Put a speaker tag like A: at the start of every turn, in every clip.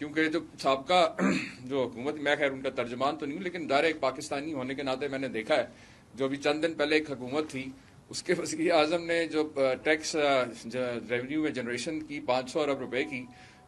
A: کیونکہ جو سابقہ جو حکومت، میں خیر ان کا ترجمان تو نہیں ہوں، لیکن ظاہر ایک پاکستانی ہونے کے ناطے میں نے دیکھا ہے جو ابھی چند دن پہلے ایک حکومت تھی، اس کے وزیر اعظم نے جو ٹیکس ریونیو میں جنریشن کی 500 ارب روپے کی،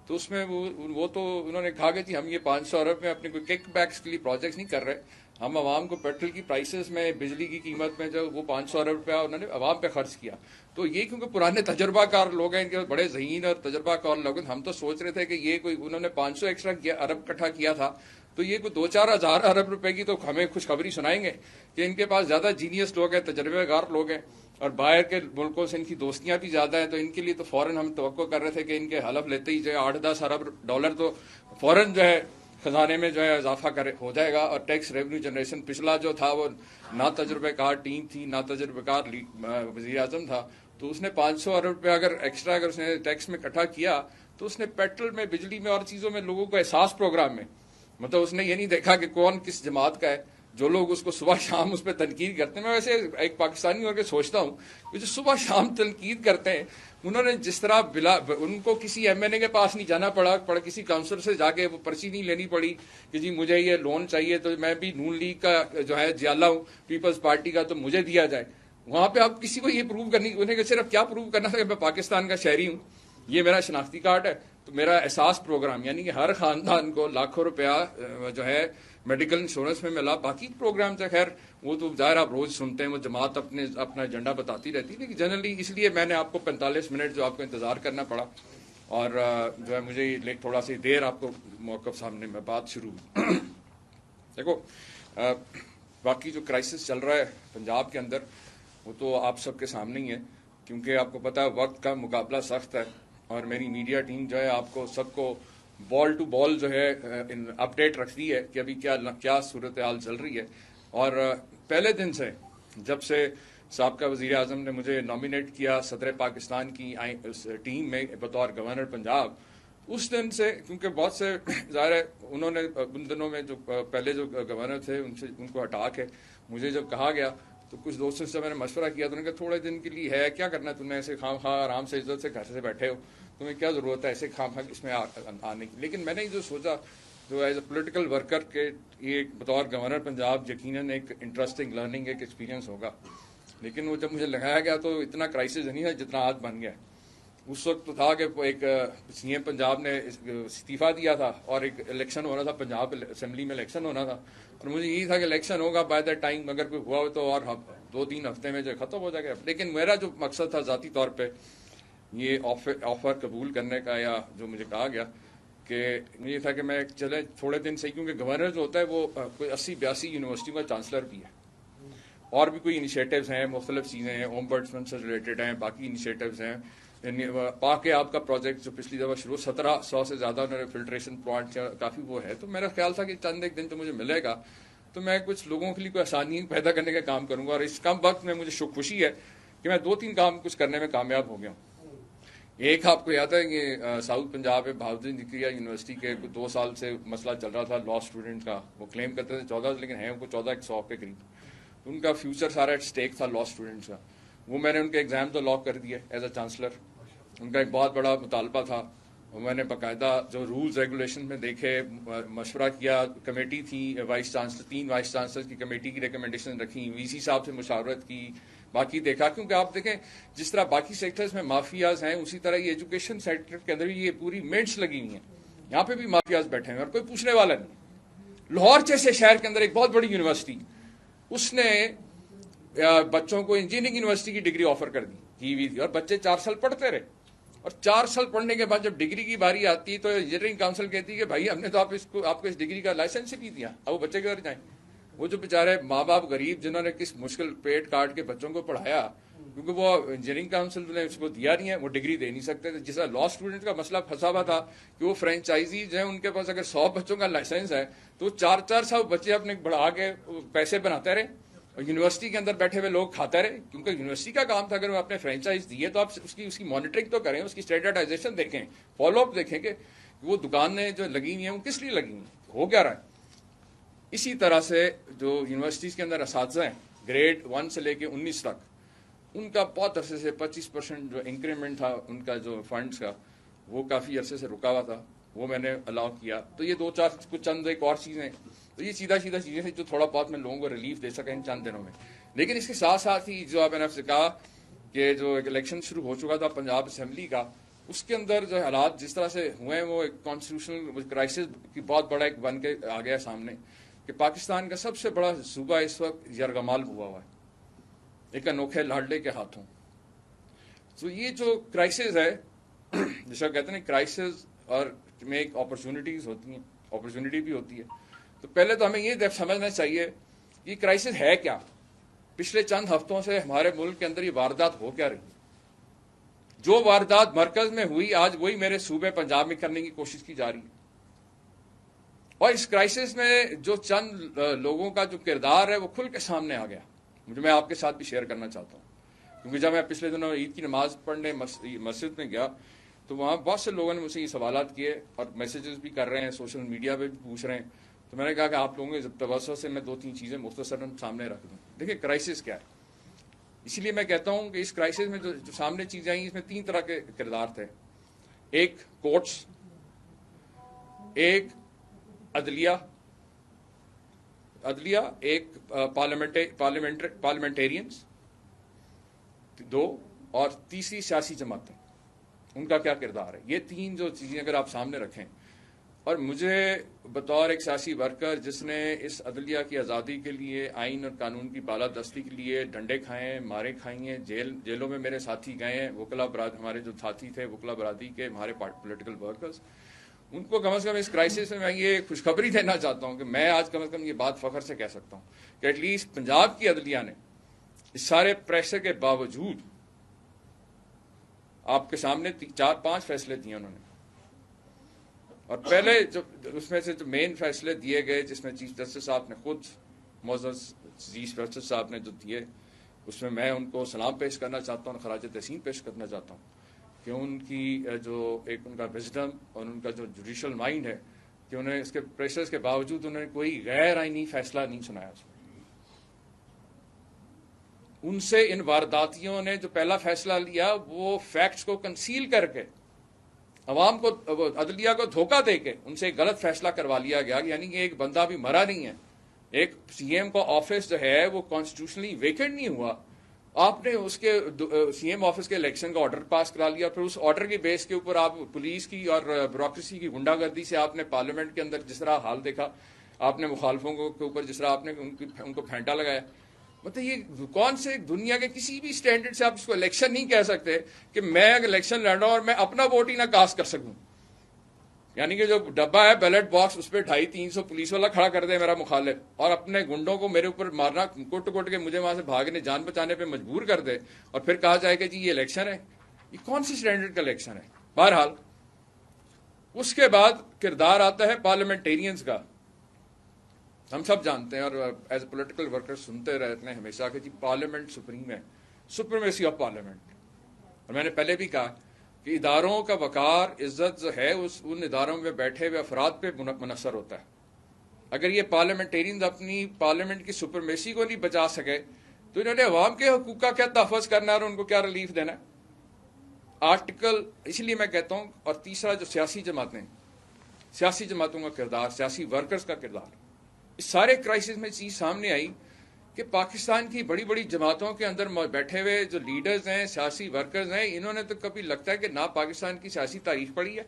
A: تو اس میں وہ تو انہوں نے کہا کہ جی ہم یہ 500 ارب میں اپنے کوئی کک بیکس کے لیے پروجیکٹس نہیں کر رہے، ہم عوام کو پیٹرول کی پرائسز میں، بجلی کی قیمت میں جو وہ 500 ارب روپیہ انہوں نے عوام پہ خرچ کیا. تو یہ کیونکہ پرانے تجربہ کار لوگ ہیں، ان کے بڑے ذہین اور تجربہ کار لوگ ہیں، ہم تو سوچ رہے تھے کہ یہ کوئی انہوں نے 500 ایکسٹرا ارب اکٹھا کیا تھا تو یہ کوئی 2-4 ہزار ارب روپے کی تو ہمیں خوشخبری سنائیں گے کہ ان کے پاس زیادہ جینیس لوگ ہیں، تجربہ کار لوگ ہیں، اور باہر کے ملکوں سے ان کی دوستیاں بھی زیادہ ہیں. تو ان کے لیے تو فوراً ہم توقع کر رہے تھے کہ ان کے حلف لیتے ہی جو ہے 8-10 ارب ڈالر تو فوراً جو ہے خزانے میں جو ہے اضافہ ہو جائے گا. اور ٹیکس ریونیو جنریشن پچھلا جو تھا وہ نہ تجربہ کار ٹیم تھی، نہ تجربہ کار وزیر اعظم تھا، تو اس نے 500 ارب روپے اگر ایکسٹرا اگر اس نے ٹیکس میں اکٹھا کیا تو اس نے پیٹرول میں، بجلی میں اور چیزوں میں لوگوں کو احساس پروگرام میں، مطلب اس نے یہ نہیں دیکھا کہ کون کس جماعت کا ہے. جو لوگ اس کو صبح شام اس پہ تنقید کرتے ہیں، میں ویسے ایک پاکستانی ہو کے سوچتا ہوں کہ جو صبح شام تنقید کرتے ہیں، انہوں نے جس طرح ان کو کسی ایم این اے کے پاس نہیں جانا پڑا، کسی کاؤنسلر سے جا کے وہ پرچی نہیں لینی پڑی کہ جی مجھے یہ لون چاہیے تو میں بھی نون لیگ کا جو ہے جیالہ ہوں، پیپلز پارٹی کا، تو مجھے دیا جائے. وہاں پہ آپ کسی کو یہ پروو کرنی، انہیں کہ صرف کیا پروو کرنا تھا کہ میں پاکستان کا شہری ہوں، یہ میرا شناختی کارڈ ہے. تو میرا احساس پروگرام یعنی کہ ہر خاندان کو لاکھوں روپیہ جو ہے میڈیکل انشورنس میں ملا. باقی پروگرام سے خیر وہ تو ظاہر آپ روز سنتے ہیں، وہ جماعت اپنا ایجنڈا بتاتی رہتی ہے، لیکن جنرلی اس لیے میں نے آپ کو 45 منٹ جو آپ کو انتظار کرنا پڑا، اور جو ہے مجھے تھوڑا سی دیر آپ کو موقف سامنے میں بات شروع دیکھو باقی جو کرائسس چل رہا ہے پنجاب کے اندر وہ تو آپ سب کے سامنے ہی ہے، کیونکہ آپ کو پتہ ہے وقت کا مقابلہ سخت ہے، اور میری میڈیا ٹیم جو ہے آپ کو سب کو بال ٹو بال جو ہے اپڈیٹ رکھتی ہے کہ ابھی کیا صورتحال چل رہی ہے. اور پہلے دن سے جب سے سابقہ وزیر اعظم نے مجھے نامینیٹ کیا صدر پاکستان کی ٹیم میں بطور گورنر پنجاب، اس دن سے کیونکہ بہت سے ظاہر ہے انہوں نے ان دنوں میں جو پہلے جو گورنر تھے ان کو ہٹا کے مجھے جب کہا گیا تو کچھ دوستوں سے میں نے مشورہ کیا تو انہوں نے کہا تھوڑے دن کے لیے ہے، کیا کرنا ہے تم نے، ایسے خام خواہ آرام سے عزت سے گھر سے بیٹھے ہو، تمہیں کیا ضرورت ہے ایسے خام خواہ اس میں آنے کی. لیکن میں نے جو سوچا جو ایز اے پولیٹیکل ورکر کے یہ بطور گورنر پنجاب یقیناً ایک انٹرسٹنگ لرننگ ایک ایکسپیرینس ہوگا، لیکن وہ جب مجھے لگایا گیا تو اتنا کرائسس نہیں ہے جتنا آج بن گیا. اس وقت تو تھا کہ ایک سی ایم پنجاب نے استعفیٰ دیا تھا اور ایک الیکشن ہونا تھا، پنجاب اسمبلی میں الیکشن ہونا تھا، اور مجھے یہی تھا کہ الیکشن ہوگا بائی دا ٹائم اگر کوئی ہوا ہو تو اور 2-3 ہفتے میں جو ختم ہو جائے گا. لیکن میرا جو مقصد تھا ذاتی طور پہ یہ آفر قبول کرنے کا، یا جو مجھے کہا گیا کہ یہ تھا کہ میں چلے تھوڑے دن سے، کیونکہ گورنر جو ہوتا ہے وہ کوئی 80-82 یونیورسٹیوں کا چانسلر بھی ہے، اور بھی کوئی انیشیٹوز ہیں، مختلف چیزیں ہیں، اومبڈسمن سے ریلیٹڈ ہیں، باقی انیشیٹوز ہیں. پاک آپ کا پروجیکٹ جو پچھلی دفعہ شروع 1700 سے زیادہ انہوں نے فلٹریشن پلانٹ کافی وہ ہے، تو میرا خیال تھا کہ چند ایک دن تو مجھے ملے گا تو میں کچھ لوگوں کے لیے کوئی آسانی پیدا کرنے کا کام کروں گا. اور اس کم وقت میں مجھے خوشی ہے کہ میں 2-3 کام کچھ کرنے میں کامیاب ہو گیا ہوں. ایک آپ کو یاد ہے کہ ساؤتھ پنجاب میں بہاؤالدین ذکریہ یونیورسٹی کے 2 سال سے مسئلہ چل رہا تھا لا اسٹوڈنٹ کا، وہ کلیم کرتے تھے 14 لیکن ہیں وہ 1400 کے قریب، ان کا فیوچر سارا ایٹ اسٹیک تھا لا اسٹوڈنٹس کا. وہ میں نے ان کے ایگزام تو لاک کر دیا ایز اے چانسلر. ان کا ایک بہت بڑا مطالبہ تھا، میں نے باقاعدہ جو رولز ریگولیشن میں دیکھے، مشورہ کیا، کمیٹی تھی وائس چانسلر، 3 وائس چانسلر کی کمیٹی کی ریکمنڈیشن رکھی، وی سی صاحب سے مشاورت کی، باقی دیکھا. کیونکہ آپ دیکھیں جس طرح باقی سیکٹرز میں مافیاز ہیں اسی طرح یہ ایجوکیشن سیکٹر کے اندر بھی یہ پوری منٹس لگی ہوئی ہیں، یہاں پہ بھی مافیاز بیٹھے ہیں اور کوئی پوچھنے والا نہیں. لاہور جیسے شہر کے اندر ایک بہت بڑی یونیورسٹی، اس نے بچوں کو انجینئرنگ یونیورسٹی کی ڈگری آفر کر دی ہوئی تھی، اور بچے 4 سال پڑھتے رہے، اور 4 سال پڑھنے کے بعد جب ڈگری کی باری آتی تو انجینئرنگ کاؤنسل کہتی ہے کہ بھائی ہم نے تو آپ کو اس ڈگری کا لائسنس ہی نہیں دیا، اب وہ بچے کے گھر جائیں. وہ جو بیچارے ماں باپ غریب جنہوں نے کس مشکل پیٹ کاٹ کے بچوں کو پڑھایا، کیونکہ وہ انجینئرنگ کاؤنسل نے اس کو دیا نہیں ہے، وہ ڈگری دے نہیں سکتے تھے. جس طرح لا اسٹوڈنٹ کا مسئلہ پھنسا ہوا تھا کہ وہ فرینچائزی جو ہے ان کے پاس اگر 100 بچوں کا لائسنس ہے تو 400 بچے اپنے بڑھا کے پیسے بناتے رہے، اور یونیورسٹی کے اندر بیٹھے ہوئے لوگ کھاتے رہے. کیونکہ یونیورسٹی کا کام تھا اگر وہ اپنے فرینچائز دیے تو آپ اس کی مانیٹرنگ تو کریں، اس کی اسٹینڈرڈائزیشن دیکھیں، فالو اپ دیکھیں کہ وہ دکانیں جو لگی ہوئی ہیں وہ کس لیے لگی ہوئی ہیں، ہو کیا رہا ہے. اسی طرح سے جو یونیورسٹیز کے اندر اساتذہ ہیں گریڈ 1 سے لے کے 19 تک، ان کا بہت عرصے سے 25% جو انکریمنٹ تھا ان کا جو فنڈز کا وہ کافی عرصے سے رکا ہوا تھا. وہ میں نے الاؤ کیا. تو یہ دو چار کچھ چند ایک اور چیزیں, تو یہ سیدھا چیزیں تھیں جو تھوڑا بہت میں لوگوں کو ریلیف دے سکا ان چند دنوں میں. لیکن اس کے ساتھ ساتھ ہی جو میں نے آپ سے کہا کہ جو ایک الیکشن شروع ہو چکا تھا پنجاب اسمبلی کا, اس کے اندر جو حالات جس طرح سے ہوئے ہیں وہ ایک کانسٹیٹیوشنل کرائسس کی بہت بڑا ایک بن کے آ گیا سامنے کہ پاکستان کا سب سے بڑا صوبہ اس وقت یرغمال ہوا ہے ایک انوکھے لاڈلے کے ہاتھوں. تو یہ جو کرائسس ہے جیسا کہتے ہیں کرائسس اور میں ایک اپرچونٹیز ہوتی ہیں, اپرچونٹی بھی ہوتی ہے. تو پہلے تو ہمیں یہ سمجھنا چاہیے کہ کرائسس ہے کیا. پچھلے چند ہفتوں سے ہمارے ملک کے اندر یہ واردات ہو کیا رہی, جو واردات مرکز میں ہوئی آج وہی میرے صوبے پنجاب میں کرنے کی کوشش کی جا رہی ہے. اور اس کرائسس میں جو چند لوگوں کا جو کردار ہے وہ کھل کے سامنے آ گیا. میں آپ کے ساتھ بھی شیئر کرنا چاہتا ہوں, کیونکہ جب میں پچھلے دنوں عید کی نماز پڑھنے مسجد میں گیا تو وہاں بہت سے لوگوں نے مجھ سے یہ سوالات کیے اور میسیجز بھی کر رہے ہیں, سوشل میڈیا پہ بھی پوچھ رہے ہیں. تو میں نے کہا کہ آپ لوگوں کے توسط سے میں دو تین چیزیں مختصراً سامنے رکھ دوں. دیکھیں کرائسس کیا ہے, اسی لیے میں کہتا ہوں کہ اس کرائسس میں جو سامنے چیزیں آئیں اس میں تین طرح کے کردار تھے. ایک کورٹس, ایک عدلیہ, ایک پارلیمنٹیرینز دو, اور تیسری سیاسی جماعتیں, ان کا کیا کردار ہے. یہ تین جو چیزیں اگر آپ سامنے رکھیں, اور مجھے بطور ایک سیاسی ورکر جس نے اس عدلیہ کی آزادی کے لیے آئین اور قانون کی بالادستی کے لیے ڈنڈے کھائے ہیں, مارے کھائی ہیں, جیلوں میں میرے ساتھی گئے ہیں, وکلا برادری ہمارے جو ساتھی تھے وکلا برادری کے ہمارے پولیٹیکل ورکرز, ان کو کم از کم اس کرائسس میں یہ خوشخبری دینا چاہتا ہوں کہ میں آج کم از کم یہ بات فخر سے کہہ سکتا ہوں کہ ایٹ لیسٹ پنجاب کی عدلیہ نے اس سارے پریشر کے باوجود آپ کے سامنے 4-5 فیصلے دیے انہوں نے. اور پہلے جو اس میں سے جو مین فیصلے دیے گئے جس میں چیف جسٹس صاحب نے خود معزز چیف جسٹس صاحب نے جو دیے, اس میں ان کو سلام پیش کرنا چاہتا ہوں, خراج تحسین پیش کرنا چاہتا ہوں کہ ان کی جو ایک ان کا وزڈم اور ان کا جو جوڈیشل مائنڈ ہے کہ انہیں اس کے پریشرز کے باوجود انہوں نے کوئی غیر آئینی فیصلہ نہیں سنایا. ان سے ان وارداتیوں نے جو پہلا فیصلہ لیا وہ فیکٹس کو کنسیل کر کے عوام کو عدلیہ کو دھوکہ دے کے ان سے ایک غلط فیصلہ کروا لیا گیا. یعنی کہ ایک بندہ بھی مرا نہیں ہے, ایک سی ایم کا آفس جو ہے وہ کانسٹیٹیوشنلی ویکینٹ نہیں ہوا, آپ نے اس کے سی ایم آفس کے الیکشن کا آرڈر پاس کرا لیا, پھر اس آرڈر کی بیس کے اوپر آپ پولیس کی اور بیوروکریسی کی غنڈہ گردی سے آپ نے پارلیمنٹ کے اندر جس طرح حال دیکھا, آپ نے مخالفوں کے اوپر جس طرح آپ نے ان کو پھینٹا لگایا. مطلب یہ کون سے دنیا کے کسی بھی اسٹینڈرڈ سے آپ اس کو الیکشن نہیں کہہ سکتے کہ میں اگر الیکشن لڑ رہا ہوں اور میں اپنا ووٹ ہی نہ کاسٹ کر سکوں. یعنی کہ جو ڈبہ ہے بیلٹ باکس اس پہ 250-300 پولیس والا کھڑا کر دے میرا مخالف, اور اپنے گنڈوں کو میرے اوپر مارنا کوٹ کے مجھے وہاں سے بھاگنے جان بچانے پہ مجبور کر دے, اور پھر کہا جائے کہ جی یہ الیکشن ہے. یہ کون سی اسٹینڈرڈ کا الیکشن ہے. بہرحال اس کے بعد کردار آتا ہے پارلیمنٹیرینز کا. ہم سب جانتے ہیں اور ایز اے پولیٹیکل ورکر سنتے رہتے ہیں ہمیشہ کہ جی پارلیمنٹ سپریم ہے, سپریمیسی آف پارلیمنٹ. اور میں نے پہلے بھی کہا کہ اداروں کا وقار عزت جو ہے ان اداروں میں بیٹھے ہوئے افراد پہ منحصر ہوتا ہے. اگر یہ پارلیمنٹیرینز اپنی پارلیمنٹ کی سپریمیسی کو نہیں بچا سکے تو انہوں نے عوام کے حقوق کا کیا تحفظ کرنا ہے اور ان کو کیا ریلیف دینا ہے. آرٹیکل, اس لیے میں کہتا ہوں. اور تیسرا جو سیاسی جماعتیں, سیاسی جماعتوں کا کردار, سیاسی ورکرز کا کردار, اس سارے کرائسس میں چیز سامنے آئی کہ پاکستان کی بڑی بڑی جماعتوں کے اندر بیٹھے ہوئے جو لیڈرز ہیں, سیاسی ورکرز ہیں, انہوں نے تو کبھی لگتا ہے کہ نہ پاکستان کی سیاسی تاریخ پڑھی ہے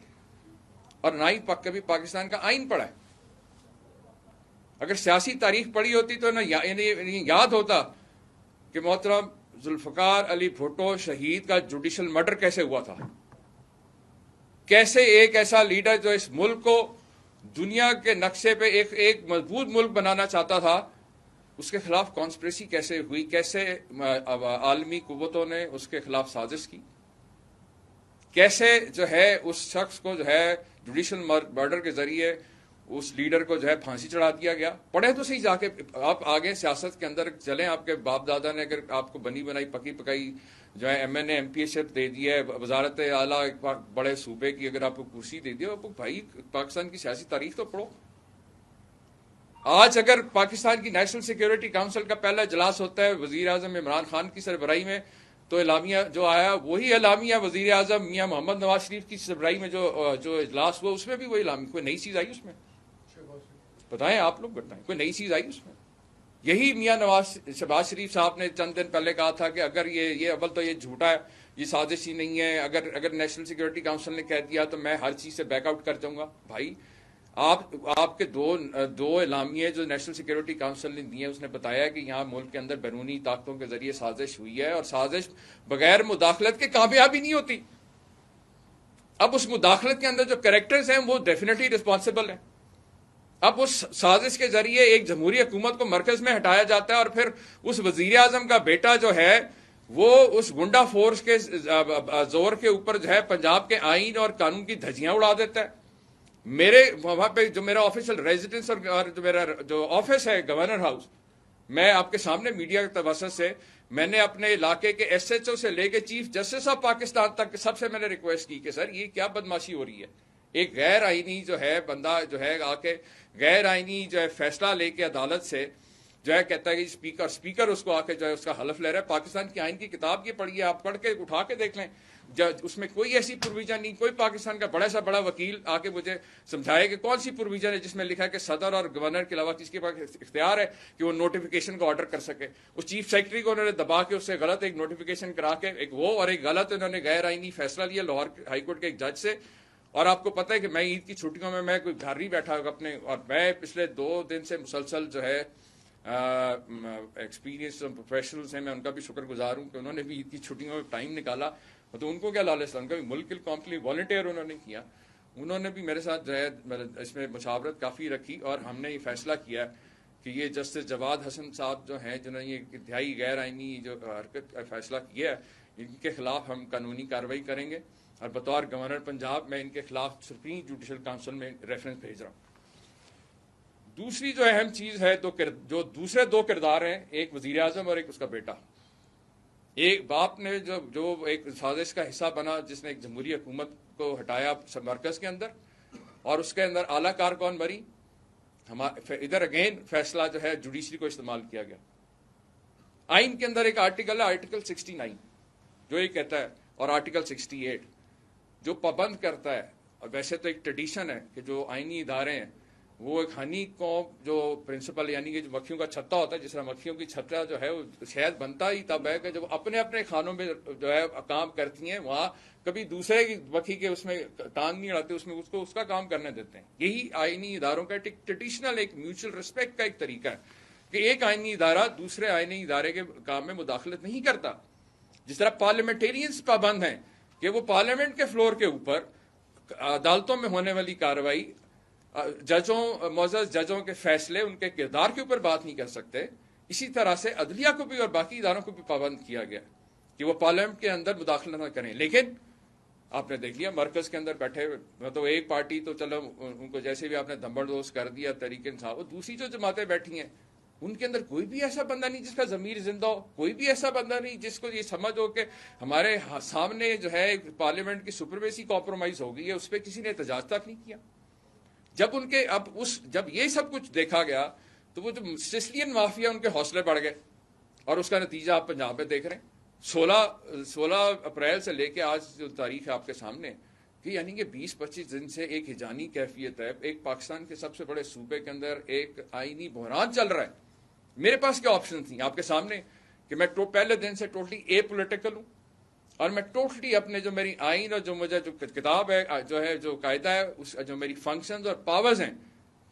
A: اور نہ ہی کبھی پاکستان کا آئین پڑھا ہے. اگر سیاسی تاریخ پڑھی ہوتی تو یاد ہوتا کہ محترم ذوالفقار علی بھٹو شہید کا جوڈیشل مرڈر کیسے ہوا تھا, کیسے ایک ایسا لیڈر جو اس ملک کو دنیا کے نقشے پہ ایک مضبوط ملک بنانا چاہتا تھا, اس کے خلاف کانسپریسی کیسے ہوئی, کیسے عالمی قوتوں نے اس کے خلاف سازش کی, کیسے جو ہے اس شخص کو جو ہے جوڈیشل مرڈر کے ذریعے اس لیڈر کو جو ہے پھانسی چڑھا دیا گیا. پڑھے تو صحیح جا کے, آپ آگے سیاست کے اندر چلیں, آپ کے باپ دادا نے اگر آپ کو بنی بنائی پکی پکائی جو ہے M N A M P ایشپ دے دی ہے, وزارت اعلیٰ ایک بڑے صوبے کی اگر آپ کو کرسی دے دی, آپ بھائی پاکستان کی سیاسی تاریخ تو پڑھو. آج اگر پاکستان کی نیشنل سیکیورٹی کونسل کا پہلا اجلاس ہوتا ہے وزیر اعظم عمران خان کی سربراہی میں, تو اعلامیہ جو آیا وہی اعلامیہ وزیر اعظم میاں محمد نواز شریف کی سربراہی میں جو اجلاس ہوا اس میں بھی وہی اعلامیہ. کوئی نئی چیز آئی اس میں؟ بتائیں آپ لوگ، بتائیں کوئی نئی چیز آئی اس میں؟ یہی میاں شہباز شریف صاحب نے چند دن پہلے کہا تھا کہ اگر یہ اول تو یہ جھوٹا ہے، یہ سازش ہی نہیں ہے، اگر نیشنل سیکورٹی کونسل نے کہہ دیا تو میں ہر چیز سے بیک آؤٹ کر جاؤں گا. بھائی آپ کے دو اعلامیے جو نیشنل سیکورٹی کونسل نے دیے، اس نے بتایا کہ یہاں ملک کے اندر بیرونی طاقتوں کے ذریعے سازش ہوئی ہے، اور سازش بغیر مداخلت کے کامیابی نہیں ہوتی. اب اس مداخلت کے اندر جو کریکٹرز ہیں وہ ڈیفینیٹلی رسپانسبل ہیں. اب اس سازش کے ذریعے ایک جمہوری حکومت کو مرکز میں ہٹایا جاتا ہے، اور پھر اس وزیر اعظم کا بیٹا جو ہے وہ اس گنڈا فورس کے زور کے اوپر جو ہے پنجاب کے آئین اور قانون کی دھجیاں اڑا دیتا ہے. میرے وہاں پہ جو میرا آفیشل ریزیڈنس اور جو میرا جو آفس ہے گورنر ہاؤس، میں آپ کے سامنے میڈیا کے توسط سے میں نے اپنے علاقے کے ایس ایچ او سے لے کے چیف جسٹس آف پاکستان تک سب سے میں نے ریکویسٹ کی کہ سر یہ کیا بدماشی ہو رہی ہے. ایک غیر آئینی جو ہے بندہ جو ہے آ کے غیر آئینی جو ہے فیصلہ لے کے عدالت سے جو ہے کہتا ہے کہ اسپیکر اس کو آ کے جو ہے اس کا حلف لے رہا ہے. پاکستان کی آئین کی کتاب کی پڑھیے آپ، پڑھ کے اٹھا کے دیکھ لیں، اس میں کوئی ایسی پروویژن نہیں. کوئی پاکستان کا بڑا سا بڑا وکیل آ کے مجھے سمجھائے کہ کون سی پروویژن ہے جس میں لکھا ہے کہ صدر اور گورنر کے علاوہ کس کے پاس اختیار ہے کہ وہ نوٹیفیکیشن کو آرڈر کر سکے. اس چیف سیکرٹری کو انہوں نے دبا کے اس سے غلط ایک نوٹیفیکیشن کرا کے ایک وہ اور ایک غلط انہوں نے غیر آئینی فیصلہ لیا لاہور ہائی کورٹ کے ایک جج سے. اور آپ کو پتہ ہے کہ میں عید کی چھٹیوں میں میں کوئی گھر نہیں بیٹھا اپنے، اور میں پچھلے 2 دن سے مسلسل جو ہے ایکسپیرینس پروفیشنلز ہیں، میں ان کا بھی شکر گزار ہوں کہ انہوں نے بھی عید کی چھٹیوں میں ٹائم نکالا. تو ان کو کیا لالچ تھا، ان کا بھی ملک کے کمپلی والنٹیئر انہوں نے کیا. انہوں نے بھی میرے ساتھ جو ہے اس میں مشاورت کافی رکھی، اور ہم نے یہ فیصلہ کیا کہ یہ جسٹس جواد حسن صاحب جو ہیں جنہوں نے یہ انتہائی غیر آئینی جو حرکت کا فیصلہ کیا ہے، ان کے خلاف ہم قانونی کارروائی کریں گے. اور بطور گورنر پنجاب میں ان کے خلاف سپریم جوڈیشل کونسل میں ریفرنس بھیج رہا ہوں. دوسری جو اہم چیز ہے جو دوسرے 2 کردار ہیں، ایک وزیر اعظم اور ایک اس کا بیٹا. ایک باپ نے جو ایک سازش کا حصہ بنا، جس نے ایک جمہوری حکومت کو ہٹایا مرکز کے اندر، اور اس کے اندر اعلیٰ کار کون بری؟ ادھر اگین فیصلہ جو ہے جوڈیشری کو استعمال کیا گیا. آئین کے اندر ایک آرٹیکل ہے، آرٹیکل 69 جو یہ کہتا ہے، اور آرٹیکل 68 جو پابند کرتا ہے. اور ویسے تو ایک ٹریڈیشن ہے کہ جو آئینی ادارے ہیں وہ ایک ہنی کوم جو پرنسپل، یعنی کہ جو مکھیوں کا چھتا ہوتا ہے، جس طرح مکھیوں کی چھتا جو ہے وہ شاید بنتا ہی تب ہے کہ جب اپنے اپنے خانوں میں جو ہے کام کرتی ہیں، وہاں کبھی دوسرے کی مکھی کے اس میں ٹانگ نہیں اڑاتے، اس میں اس کا کام کرنے دیتے ہیں. یہی آئینی اداروں کا ٹریڈیشنل ایک میوچل ریسپیکٹ کا ایک طریقہ ہے کہ ایک آئینی ادارہ دوسرے آئینی ادارے کے کام میں مداخلت نہیں کرتا. جس طرح پارلیمنٹیرینز پابند ہیں کہ وہ پارلیمنٹ کے فلور کے اوپر عدالتوں میں ہونے والی کارروائی، معزز ججوں کے فیصلے، ان کے کردار کے اوپر بات نہیں کر سکتے. اسی طرح سے عدلیہ کو بھی اور باقی اداروں کو بھی پابند کیا گیا کہ وہ پارلیمنٹ کے اندر مداخلت نہ کریں. لیکن آپ نے دیکھ لیا مرکز کے اندر بیٹھے ہوئے تو ایک پارٹی تو چلو ان کو جیسے بھی آپ نے دھمبڑ دوز کر دیا تحریک انصاف، اور دوسری جو جماعتیں بیٹھی ہیں ان کے اندر کوئی بھی ایسا بندہ نہیں جس کا ضمیر زندہ ہو، کوئی بھی ایسا بندہ نہیں جس کو یہ سمجھ ہو کہ ہمارے سامنے جو ہے پارلیمنٹ کی سپرمیسی کمپرومائز ہو گئی ہے. اس پہ کسی نے احتجاج تک نہیں کیا. جب یہ سب کچھ دیکھا گیا تو وہ جو سسلین مافیا ان کے حوصلے بڑھ گئے، اور اس کا نتیجہ آپ پنجاب میں دیکھ رہے ہیں. 16 اپریل سے لے کے آج جو تاریخ ہے آپ کے سامنے، کہ یعنی کہ 20-25 دن سے ایک ہجانی کیفیت ہے. ایک پاکستان کے سب سے بڑے صوبے کے اندر ایک آئینی بحران چل رہا ہے. میرے پاس کیا آپشن تھی آپ کے سامنے کہ میں پہلے دن سے ٹوٹلی اے پولیٹیکل ہوں، اور میں ٹوٹلی اپنے جو میری آئین اور جو مجھے جو کتاب ہے جو قاعدہ ہے، اس جو میری فنکشنز اور پاورز ہیں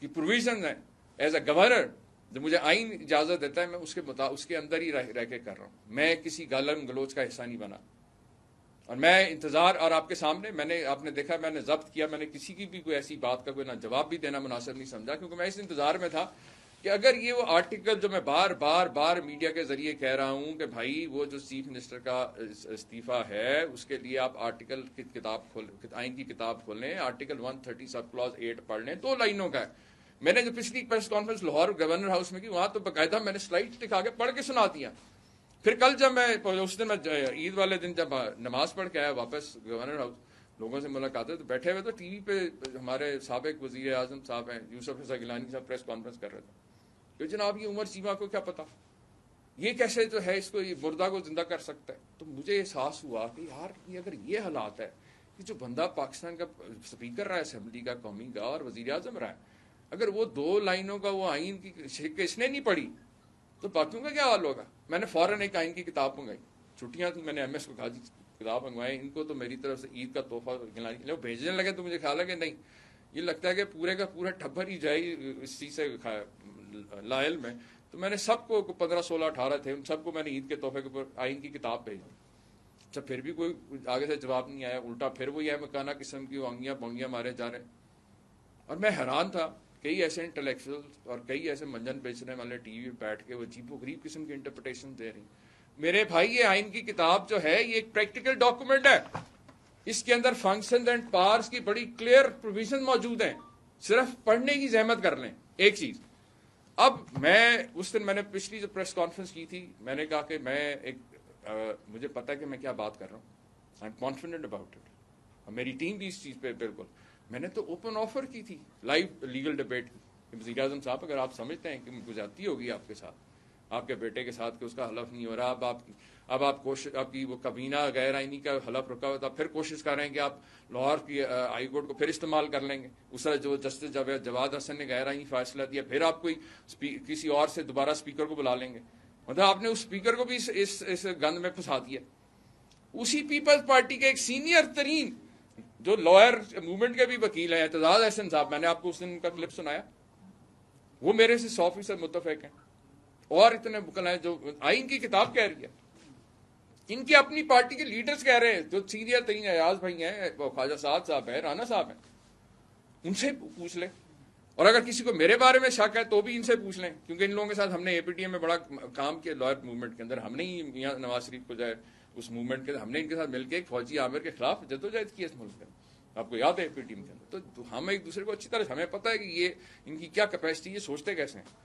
A: کی پروویژنز ہیں ایز اے گورنر جو مجھے آئین اجازت دیتا ہے، میں اس کے اندر ہی رہ کے کر رہا ہوں. میں کسی گالن گلوچ کا حصہ نہیں بنا. اور میں انتظار، اور آپ کے سامنے آپ نے دیکھا میں نے ضبط کیا، میں نے کسی کی بھی کوئی ایسی بات کا کوئی نہ جواب بھی دینا مناسب نہیں سمجھا، کیونکہ میں اس انتظار میں تھا کہ اگر یہ وہ آرٹیکل جو میں بار میڈیا کے ذریعے کہہ رہا ہوں کہ بھائی وہ جو چیف منسٹر کا استعفیٰ ہے اس کے لیے آپ آرٹیکل کی آئین کی کتاب کھولیں، آرٹیکل 130 سب کلاز 8 پڑھ لیں. 2 لائنوں کا ہے. میں نے جو پچھلی press conference Lahore governor house میں کی، وہاں تو باقاعدہ میں نے سلائڈ دکھا کے پڑھ کے سنا دیا. پھر کل جب میں اس دن عید والے دن جب نماز پڑھ کے آیا واپس گورنر ہاؤس، لوگوں سے ملاقات ہے تو بیٹھے ہوئے تو ٹی وی پہ ہمارے سابق وزیر اعظم صاحب ہیں یوسف رضا گیلانی صاحب پریس کانفرنس کر رہے تھے کہ جناب یہ عمر چیمہ کو کیا پتا، یہ کیسے جو ہے اس کو یہ مردہ کو زندہ کر سکتا ہے. تو مجھے احساس ہوا کہ یار یہ اگر یہ حالات ہے کہ جو بندہ پاکستان کا اسپیکر رہا ہے اسمبلی کا قومی کا اور وزیر اعظم رہا ہے، اگر وہ 2 لائنوں کا وہ آئین کی اس نے نہیں پڑھی تو باقیوں کا کیا حال ہوگا. میں نے فوراً ایک آئین کی کتاب منگائی، چھٹیاں تھیں، میں نے ایم ایس کو کہا جی کتاب منگوائے، ان کو تو میری طرف سے عید کا تحفہ بھیجنے لگے تو مجھے خیال ہے کہ نہیں، یہ لگتا ہے کہ پورے کا پورا ٹھبر ہی جائے اس چیز سے لائل میں. تو میں نے سب کو 15 16 18 تھے، ان سب کو میں نے عید کے تحفے کے اوپر آئین کی کتاب بھیج دی. اچھا پھر بھی کوئی آگے سے جواب نہیں آیا، الٹا پھر وہ یہ مکانہ قسم کی وانگیاں بونگیاں مارے جا رہے ہیں. اور میں حیران تھا، کئی ایسے انٹلیکچوئل اور کئی ایسے منجن بیچنے والے ٹی وی پہ بیٹھ کے وہ عجیب و غریب قسم کی انٹرپریٹیشن دے رہی. میرے بھائی یہ آئین کی کتاب جو ہے یہ ایک پریکٹیکل ڈاکومنٹ ہے، اس کے اندر فنکشنز اینڈ پاورز کی بڑی کلیئر پروویژن موجود ہیں، صرف پڑھنے کی زحمت کر لیں. ایک چیز، اب میں اس دن میں نے پچھلی جو پریس کانفرنس کی تھی، میں نے کہا کہ میں ایک مجھے پتا ہے کہ میں کیا بات کر رہا ہوں، I am confident about it, اور میری ٹیم بھی اس چیز پہ بالکل. میں نے تو اوپن آفر کی تھی لائیو لیگل ڈبیٹ کی کہ وزیر اعظم صاحب اگر آپ سمجھتے ہیں کہ گزارتی ہوگی آپ کے ساتھ، آپ کے بیٹے کے ساتھ کہ اس کا حلف نہیں ہو رہا، اب آپ کوشش، آپ کی وہ کابینہ غیر آئینی کا حلف رکا ہوا تھا، پھر کوشش کر رہے ہیں کہ آپ لاہور کی ہائی کورٹ کو پھر استعمال کر لیں گے. اس طرح جو جسٹس جواد حسن نے غیر آئینی فیصلہ دیا، پھر آپ کوئی کسی اور سے دوبارہ اسپیکر کو بلا لیں گے. مطلب آپ نے اس اسپیکر کو بھی اس گند میں پھنسا دیا. اسی پیپلز پارٹی کے ایک سینئر ترین جو لوئر موومنٹ کے بھی وکیل ہیں، اعتزاز احسن صاحب، میں نے آپ کو اس دن کا کلپ سنایا، وہ میرے سے 100% متفق ہیں. اور اتنے بکل ہیں جو آئین کی کتاب کہہ رہی ہے، ان کی اپنی پارٹی کے لیڈرز کہہ رہے ہیں، جو سینئر ترین ایاز بھائی ہیں، خواجہ سعد صاحب ہیں، رانا صاحب ہیں، ان سے پوچھ لیں. اور اگر کسی کو میرے بارے میں شک ہے تو بھی ان سے پوچھ لیں، کیونکہ ان لوگوں کے ساتھ ہم نے اے پی ٹی ایم میں بڑا کام کیا لوئر موومنٹ کے اندر. ہم نے ہی میاں نواز شریف کو جائے اس موومنٹ کے، ہم نے ان کے ساتھ مل کے ایک فوجی عامر کے خلاف جدوجہد کی اس ملک میں، آپ کو یاد ہے اے پی ٹی ایم کے اندر. تو ہم ایک دوسرے کو اچھی طرح، ہمیں پتہ ہے کہ یہ ان کی کیا کیپیسٹی ہے، سوچتے کیسے ہیں،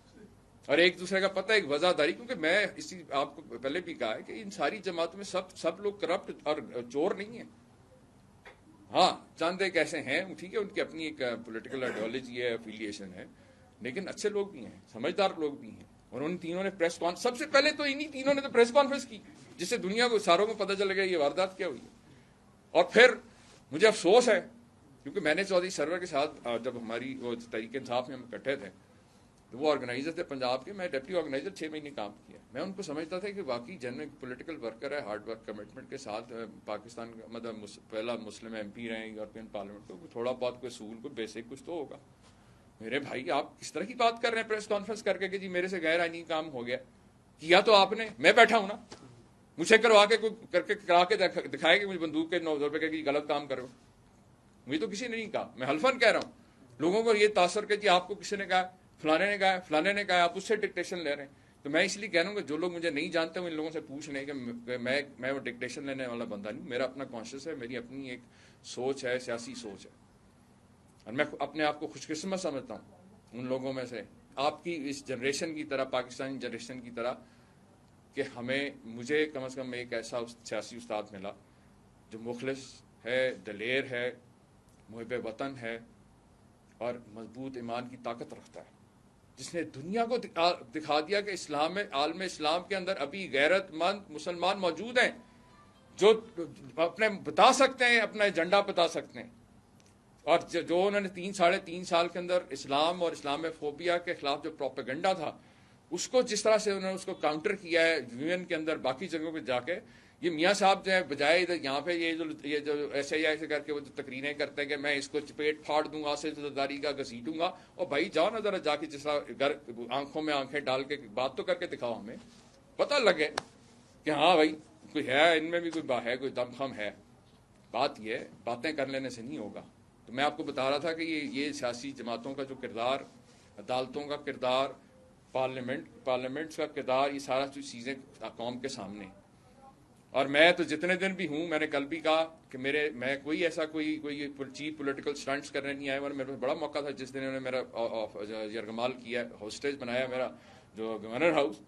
A: اور ایک دوسرے کا پتہ ہے ایک وزاداری. کیونکہ میں اسی آپ کو پہلے بھی کہا ہے کہ ان ساری جماعتوں میں سب لوگ کرپٹ اور چور نہیں ہیں. ہاں چند ایک ایسے ہیں، ٹھیک ہے، ان کی اپنی ایک پولیٹیکل آئیڈیالوجی ہے، افیلیشن ہے، لیکن اچھے لوگ بھی ہیں، سمجھدار لوگ بھی ہیں. اور ان تینوں نے پریس کانفرنس، سب سے پہلے تو انہی تینوں نے تو پریس کانفرنس کی، جس سے دنیا کو ساروں کو پتہ چل گیا یہ واردات کیا ہوئی ہے. اور پھر مجھے افسوس ہے، کیونکہ میں نے چودھری سرور کے ساتھ جب ہماری وہ تحریک انصاف میں ہم اکٹھے تھے، تو وہ آرگنائزر تھے پنجاب کے، میں ڈپٹی آرگنائزر 6 مہینے کام کیا. میں ان کو سمجھتا تھا کہ واقعی جنرل پولیٹیکل ورکر ہے، ہارڈ ورک کمٹمنٹ کے ساتھ، پاکستان کا مطلب پہلا مسلم ایم پی رہے ہیں یورپین پارلیمنٹ کو، تھوڑا بہت کوئی اصول کو بیسک کچھ تو ہوگا. میرے بھائی آپ کس طرح کی بات کر رہے ہیں پریس کانفرنس کر کے کہ جی میرے سے غیر آئینی کام ہو گیا. کیا تو آپ نے، میں بیٹھا ہوں نا، مجھے کروا کے کرا کے دکھائے کہ مجھے بندوق کے 9 روپے کہ غلط کام کرو. مجھے تو کسی نے نہیں کہا، میں حلفاً کہہ رہا ہوں. لوگوں کو یہ تاثر کہ جی آپ کو کسی نے کہا، فلانے نے کہا، فلانے نے کہا، آپ اس سے ڈکٹیشن لے رہے ہیں. تو میں اس لیے کہہ رہا ہوں کہ جو لوگ مجھے نہیں جانتے ان لوگوں سے پوچھ لیں کہ میں وہ ڈکٹیشن لینے والا بندہ نہیں. میرا اپنا کانشیس ہے، میری اپنی ایک سوچ ہے، سیاسی سوچ ہے، اور میں اپنے آپ کو خوش قسمت سمجھتا ہوں ان لوگوں میں سے، آپ کی اس جنریشن کی طرح، پاکستانی جنریشن کی طرح، کہ مجھے کم از کم ایک ایسا سیاسی استاد ملا جو مخلص ہے، دلیر ہے، محب وطن ہے، اور مضبوط ایمان کی طاقت رکھتا ہے، جس نے دنیا کو دکھا دیا کہ اسلام میں، عالم اسلام کے اندر ابھی غیرت مند مسلمان موجود ہیں جو اپنے بتا سکتے ہیں، اپنا ایجنڈا بتا سکتے ہیں. اور جو انہوں نے 3 سال کے اندر اسلام اور اسلام فوبیا کے خلاف جو پروپیگنڈا تھا، اس کو جس طرح سے انہوں نے اس کو کاؤنٹر کیا ہے یو این کے اندر، باقی جگہوں پہ جا کے. یہ میاں صاحب جو ہے بجائے یہاں پہ یہ جو ایسے کر کے وہ جو تقریریں کرتے ہیں کہ میں اس کو چپیٹ پھاڑ دوں گا، سلسلہ کا گھسیٹوں گا، اور بھائی جاؤ نا ذرا جا کے جس طرح آنکھوں میں آنکھیں ڈال کے بات تو کر کے دکھاؤ، ہمیں پتہ لگے کہ ہاں بھائی کوئی ہے، ان میں بھی کوئی دم خم ہے. بات یہ باتیں کر لینے سے نہیں ہوگا. تو میں آپ کو بتا رہا تھا کہ یہ سیاسی جماعتوں کا جو کردار، عدالتوں کا کردار، پارلیمنٹ کا کردار، یہ سارا چیزیں قوم کے سامنے. اور میں تو جتنے دن بھی ہوں، میں نے کل بھی کہا کہ میں کوئی ایسا کوئی چیپ پولیٹیکل سٹنٹس کرنے نہیں آیا. اور میرے پاس بڑا موقع تھا جس دن انہوں نے میرا یرغمال کیا، ہوسٹیج بنایا میرا جو گورنر ہاؤس.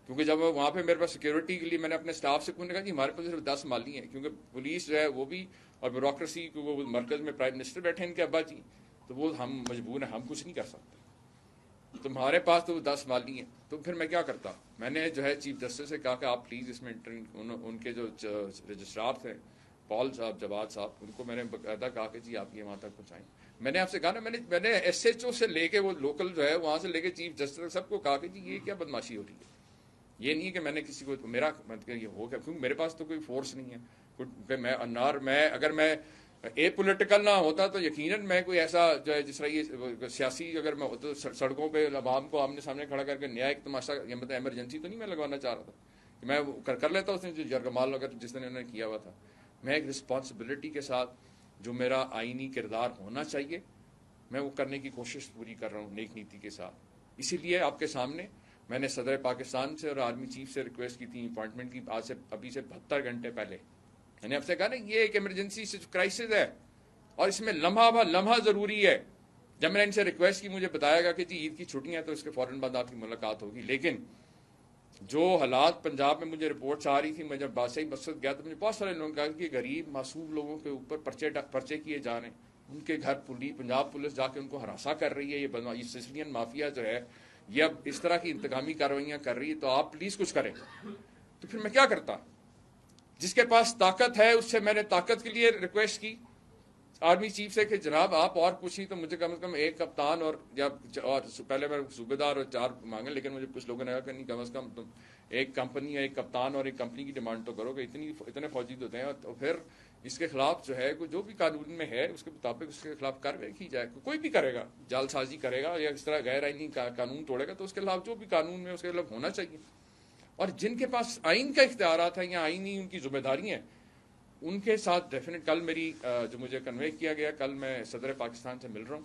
A: کیونکہ جب وہاں پہ میرے پاس سیکیورٹی کے لیے میں نے اپنے اسٹاف سے کہا کہ ہمارے پاس صرف 10 مالی ہیں، کیونکہ پولیس جو ہے وہ بھی، اور بیوروکریسی کو، وہ مرکز میں پرائم منسٹر بیٹھے ہیں ان کے ابا جی، تو وہ ہم مجبور ہیں، ہم کچھ نہیں کر سکتے. تمہارے پاس تو 10 مالی ہیں، تو پھر میں کیا کرتا؟ میں نے جو ہے چیف جسٹس سے کہا کہ آپ پلیز اس میں ان کے جو رجسٹرار تھے پال صاحب، جواد صاحب، ان کو میں نے باقاعدہ کہا کہ جی آپ یہ وہاں تک پہنچائیں. میں نے آپ سے کہا نا، میں نے ایس ایچ او سے لے کے وہ لوکل جو ہے وہاں سے لے کے چیف جسٹس سب کو کہا کہ جی یہ کیا بدماشی ہو رہی ہے. یہ نہیں ہے کہ میں نے کسی کو میرا یہ ہو گیا، کیونکہ میرے پاس تو کوئی فورس نہیں ہے. میں اگر میں اے پولیٹیکل نہ ہوتا تو یقیناً میں کوئی ایسا جو ہے جس طرح یہ سیاسی اگر میں ہوتا تو سڑکوں پہ عوام کو آمنے سامنے کھڑا کر کے نیا ایک تماشا، یہ مطلب ایمرجنسی تو نہیں میں لگوانا چاہ رہا تھا کہ میں کر لیتا اس نے جو یرغمال اگر جس نے انہوں نے کیا ہوا تھا. میں ایک رسپانسبلٹی کے ساتھ جو میرا آئینی کردار ہونا چاہیے میں وہ کرنے کی کوشش پوری کر رہا ہوں نیک نیتی کے ساتھ. اسی لیے آپ کے سامنے میں نے صدر پاکستان سے اور آرمی چیف سے ریکویسٹ کی تھی اپوائنٹمنٹ کی، آج سے ابھی سے 72 گھنٹے پہلے. میں نے آپ سے کہا نا یہ ایک ایمرجنسی کرائسس ہے اور اس میں لمحہ بہ لمحہ ضروری ہے. جب میں نے ان سے ریکویسٹ کی مجھے بتایا گیا کہ جی عید کی چھٹیاں ہیں تو اس کے فوراً بعد آپ کی ملاقات ہوگی. لیکن جو حالات پنجاب میں مجھے رپورٹس آ رہی تھی، میں جب بادشاہی مسجد گیا تو مجھے بہت سارے لوگوں نے کہا کہ غریب معصوم لوگوں کے اوپر پرچے کیے جا رہے ہیں، ان کے گھر پنجاب پولیس جا کے ان کو ہراساں کر رہی ہے، یہ سسلین مافیا جو ہے یہ اب اس طرح کی انتقامی کارروائیاں کر رہی ہے، تو آپ پلیز کچھ کریں. تو پھر میں کیا کرتا؟ جس کے پاس طاقت ہے اس سے میں نے طاقت کے لیے ریکویسٹ کی آرمی چیف سے کہ جناب آپ اور پوچھیں تو مجھے کم از کم ایک کپتان اور پہلے میں صوبے دار اور 4 مانگے، لیکن مجھے کچھ لوگوں نے کہا کہ نہیں کم از کم تم ایک کمپنی یا ایک کپتان اور ایک کمپنی کی ڈیمانڈ تو کرو کہ اتنے فوجی ہوتے ہیں، تو پھر اس کے خلاف جو ہے جو بھی قانون میں ہے اس کے مطابق اس کے خلاف کارروائی کی جائے. کوئی بھی کرے گا، جال سازی کرے گا یا اس طرح غیر آئینی قانون توڑے گا تو اس کے خلاف جو بھی قانون میں اس کے خلاف ہونا چاہیے. اور جن کے پاس آئین کا اختیارات ہے یا آئینی ان کی ذمہ داری ہیں ان کے ساتھ ڈیفینیٹ کل میری جو مجھے کنوے کیا گیا، کل میں صدر پاکستان سے مل رہا ہوں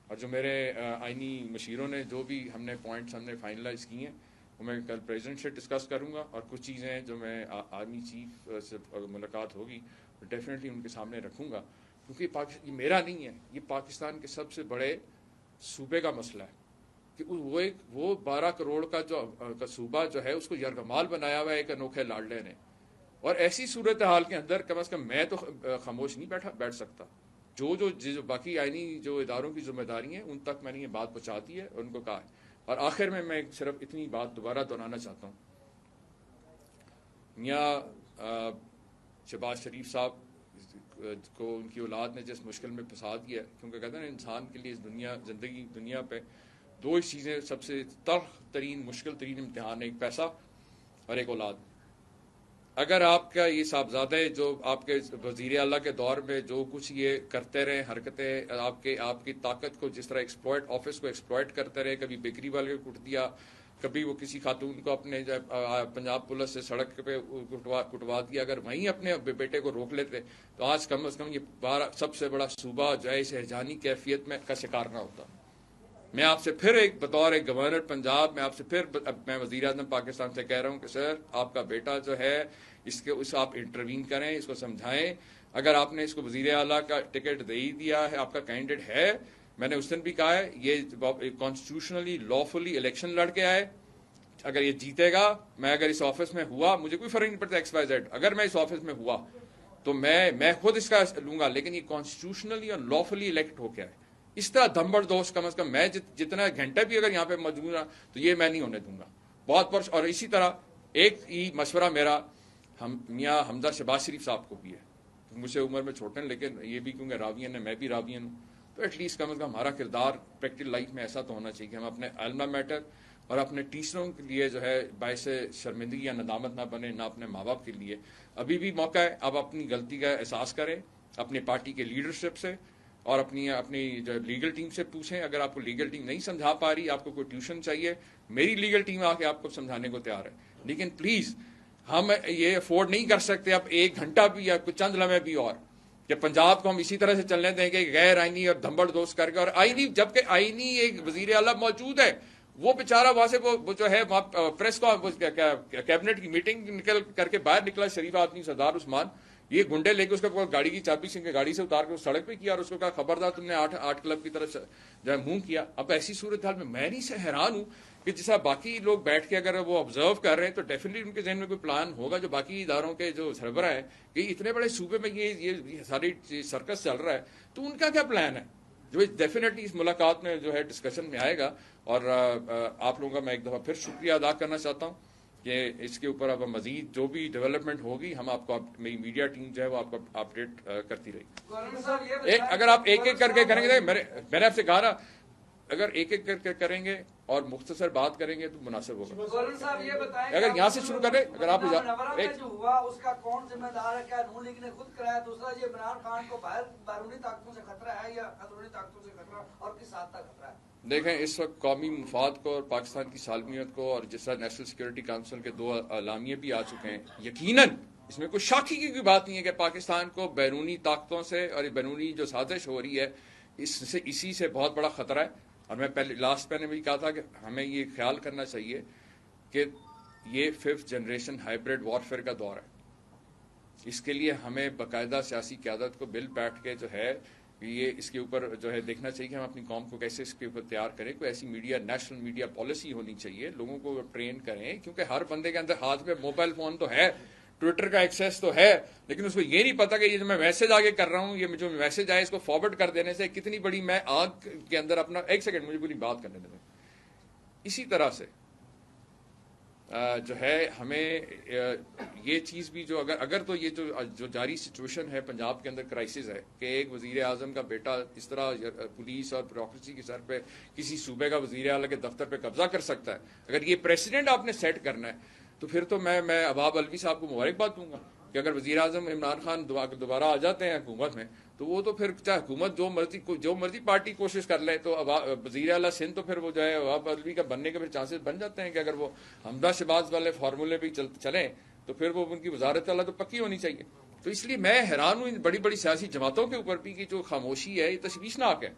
A: اور جو میرے آئینی مشیروں نے جو بھی ہم نے پوائنٹس ہم نے فائنلائز کیے ہیں وہ میں کل پریزیڈنٹ سے ڈسکس کروں گا، اور کچھ چیزیں جو میں آرمی چیف سے ملاقات ہوگی ڈیفینیٹلی ان کے سامنے رکھوں گا، کیونکہ یہ میرا نہیں ہے، یہ پاکستان کے سب سے بڑے صوبے کا مسئلہ ہے کہ وہ 12 کروڑ کا جو صوبہ جو ہے اس کو یرغمال بنایا ہوا ہے ایک انوکھے لاڈلے نے. اور ایسی صورتحال کے اندر کم از کم میں تو خاموش نہیں بیٹھ سکتا. جو باقی آئینی جو اداروں کی ذمہ داری ہیں ان تک میں نے یہ بات پہنچا دی ہے اور ان کو کہا ہے. اور آخر میں صرف اتنی بات دوبارہ دہرانا چاہتا ہوں، میاں شہباز شریف صاحب کو ان کی اولاد نے جس مشکل میں پھنسا دیا ہے، کیونکہ کہتے ہیں نا انسان کے لیے اس دنیا پہ 2 چیزیں سب سے تلخ ترین مشکل ترین امتحان ہے، ایک پیسہ اور ایک اولاد. اگر آپ کا یہ صاحبزادہ جو آپ کے وزیر اعلیٰ کے دور میں جو کچھ یہ کرتے رہے حرکتیں آپ کی طاقت کو جس طرح آفس کو ایکسپلائٹ کرتے رہے، کبھی بیکری والے کو کٹ دیا، کبھی وہ کسی خاتون کو اپنے پنجاب پولیس سے سڑک پہ کٹوا دیا، اگر وہیں اپنے بیٹے کو روک لیتے تو آج کم از کم یہ سب سے بڑا صوبہ جو ہے اس ہیجانی کیفیت میں کا شکار نہ ہوتا. میں آپ سے پھر بطور ایک گورنر پنجاب میں وزیر اعظم پاکستان سے کہہ رہا ہوں کہ سر آپ کا بیٹا جو ہے اس آپ انٹروین کریں، اس کو سمجھائیں. اگر آپ نے اس کو وزیر اعلیٰ کا ٹکٹ دے ہی دیا ہے، آپ کا کینڈیڈیٹ ہے، میں نے اس دن بھی کہا ہے یہ کانسٹیٹیوشنلی لافلی الیکشن لڑ کے آئے، اگر یہ جیتے گا، میں اگر اس آفس میں ہوا مجھے کوئی فرق نہیں پڑتا XYZ، اگر میں اس آفس میں ہوا تو میں خود اس کا لوں گا، لیکن یہ کانسٹیٹیوشنلی اور لافلی الیکٹ ہو کے آئے. اس طرح دھمبڑ دوست کم از کم میں جتنا گھنٹے بھی اگر یہاں پہ موجود رہا تو یہ میں نہیں ہونے دوں گا. بہت اور اسی طرح ایک ہی مشورہ میرا میاں حمزہ شہباز شریف صاحب کو بھی ہے، مجھ سے عمر میں چھوٹے ہیں لیکن یہ بھی کیونکہ راوین ہے، میں بھی راوین ہوں، تو ایٹ لیسٹ کم از کم ہمارا کردار پریکٹیکل لائف میں ایسا تو ہونا چاہیے کہ ہم اپنے الما میٹر اور اپنے ٹیچروں کے لیے جو ہے باعث شرمندگی یا ندامت نہ بنے، نہ اپنے ماں باپ کے لیے. ابھی بھی موقع ہے، آپ اپنی غلطی کا احساس کریں اپنی پارٹی کے لیڈرشپ سے اور اپنی جو لیگل ٹیم سے پوچھیں. اگر آپ کو لیگل ٹیم نہیں سمجھا پا رہی، آپ کو کوئی ٹیوشن چاہیے، میری لیگل ٹیم آ کے آپ کو سمجھانے کو تیار ہے. لیکن پلیز ہم یہ افورڈ نہیں کر سکتے اب 1 گھنٹہ بھی یا کچھ چند لمحے بھی اور کہ پنجاب کو ہم اسی طرح سے چلنے دیں گے غیر آئینی اور دھمبڑ دوست کر کے. اور آئینی جبکہ آئینی ایک وزیر اعلیٰ موجود ہے، وہ بیچارہ وہاں سے وہ جو ہے پریس کو کیبنٹ کی میٹنگ نکل کر کے باہر نکلا، شریف آدمی سردار عثمان، یہ گنڈے لے کے اس کو گاڑی کی چابی سے گاڑی سے اتار کے سڑک پہ کیا اور اس کو کہا خبردار تم نے 8 کلب کی طرف جو ہے منہ کیا. اب ایسی صورتحال میں نہیں سے حیران ہوں کہ جیسا باقی لوگ بیٹھ کے اگر وہ آبزرو کر رہے ہیں تو ڈیفینیٹلی ان کے ذہن میں کوئی پلان ہوگا، جو باقی اداروں کے جو سربراہ ہے کہ اتنے بڑے صوبے میں یہ ساری سرکس چل رہا ہے تو ان کا کیا پلان ہے. جو ڈیفینیٹلی اس ملاقات میں جو ہے ڈسکشن میں آئے گا. اور آپ لوگوں کا میں ایک دفعہ پھر شکریہ ادا کرنا چاہتا ہوں کہ اس کے اوپر اب مزید جو بھی ڈیولپمنٹ ہوگی ہم آپ کو میری میڈیا ٹیم جو ہے وہ آپ کو اپڈیٹ کرتی رہے گی. اگر آپ ایک ایک کر کے کریں گے، میں نے آپ سے کہا نا اگر ایک ایک کر کے کریں گے اور مختصر بات کریں گے تو مناسب ہوگا. اگر یہاں سے شروع کریں، اگر آپ
B: جو ہوا اس کا کون ذمہ دار ہے؟ کیا نون لیگ نے خود کرایا؟ دوسرا یہ عمران خان کو باہر بیرونی طاقتوں سے خطرہ ہے یا اندرونی طاقتوں سے خطرہ، اور کس حد تک خطرہ ہے؟
A: دیکھیں اس وقت قومی مفاد کو اور پاکستان کی سالمیت کو، اور جس طرح نیشنل سیکورٹی کونسل کے 2 اعلامیے بھی آ چکے ہیں، یقیناً اس میں کوئی شاکی کی کوئی بات نہیں ہے کہ پاکستان کو بیرونی طاقتوں سے اور بیرونی جو سازش ہو رہی ہے اسی سے بہت بڑا خطرہ ہے. اور میں پہلے لاسٹ میں بھی کہا تھا کہ ہمیں یہ خیال کرنا چاہیے کہ یہ 5th جنریشن ہائبرڈ وارفیئر کا دور ہے. اس کے لیے ہمیں باقاعدہ سیاسی قیادت کو مل بیٹھ کے جو ہے یہ اس کے اوپر جو ہے دیکھنا چاہیے کہ ہم اپنی قوم کو کیسے اس کے اوپر تیار کریں. کوئی ایسی نیشنل میڈیا پالیسی ہونی چاہیے، لوگوں کو ٹرین کریں، کیونکہ ہر بندے کے اندر ہاتھ میں موبائل فون تو ہے، ٹویٹر کا ایکسیس تو ہے، لیکن اس کو یہ نہیں پتا کہ یہ جو میں میسج آگے کر رہا ہوں، یہ جو میسج آئے اس کو فارورڈ کر دینے سے کتنی بڑی میں آگ کے اندر اپنا ایک سیکنڈ مجھے پوری بات کرنے دیں. اسی طرح سے جو ہے ہمیں یہ چیز بھی جو اگر تو یہ جو جاری سچویشن ہے پنجاب کے اندر کرائسس ہے کہ ایک وزیر اعظم کا بیٹا اس طرح پولیس اور بیوروکریسی کے سر پہ کسی صوبے کا وزیر اعلیٰ کے دفتر پہ قبضہ کر سکتا ہے، اگر یہ پریسیڈنٹ آپ نے سیٹ کرنا ہے تو پھر تو میں عباب الوی صاحب کو مبارکباد دوں گا کہ اگر وزیر اعظم عمران خان دوبارہ آ جاتے ہیں حکومت میں تو وہ تو پھر چاہے حکومت جو مرضی پارٹی کوشش کر لے تو وزیر اعلیٰ سندھ تو پھر وہ جو ہے عباب الوی کا بننے کے پھر چانسز بن جاتے ہیں کہ اگر وہ حمدہ شہباز والے فارمولے پہ چلیں تو پھر وہ ان کی وزارت اعلیٰ تو پکی ہونی چاہیے. تو اس لیے میں حیران ہوں ان بڑی بڑی سیاسی جماعتوں کے اوپر بھی کہ جو خاموشی ہے یہ تشویشناک ہے.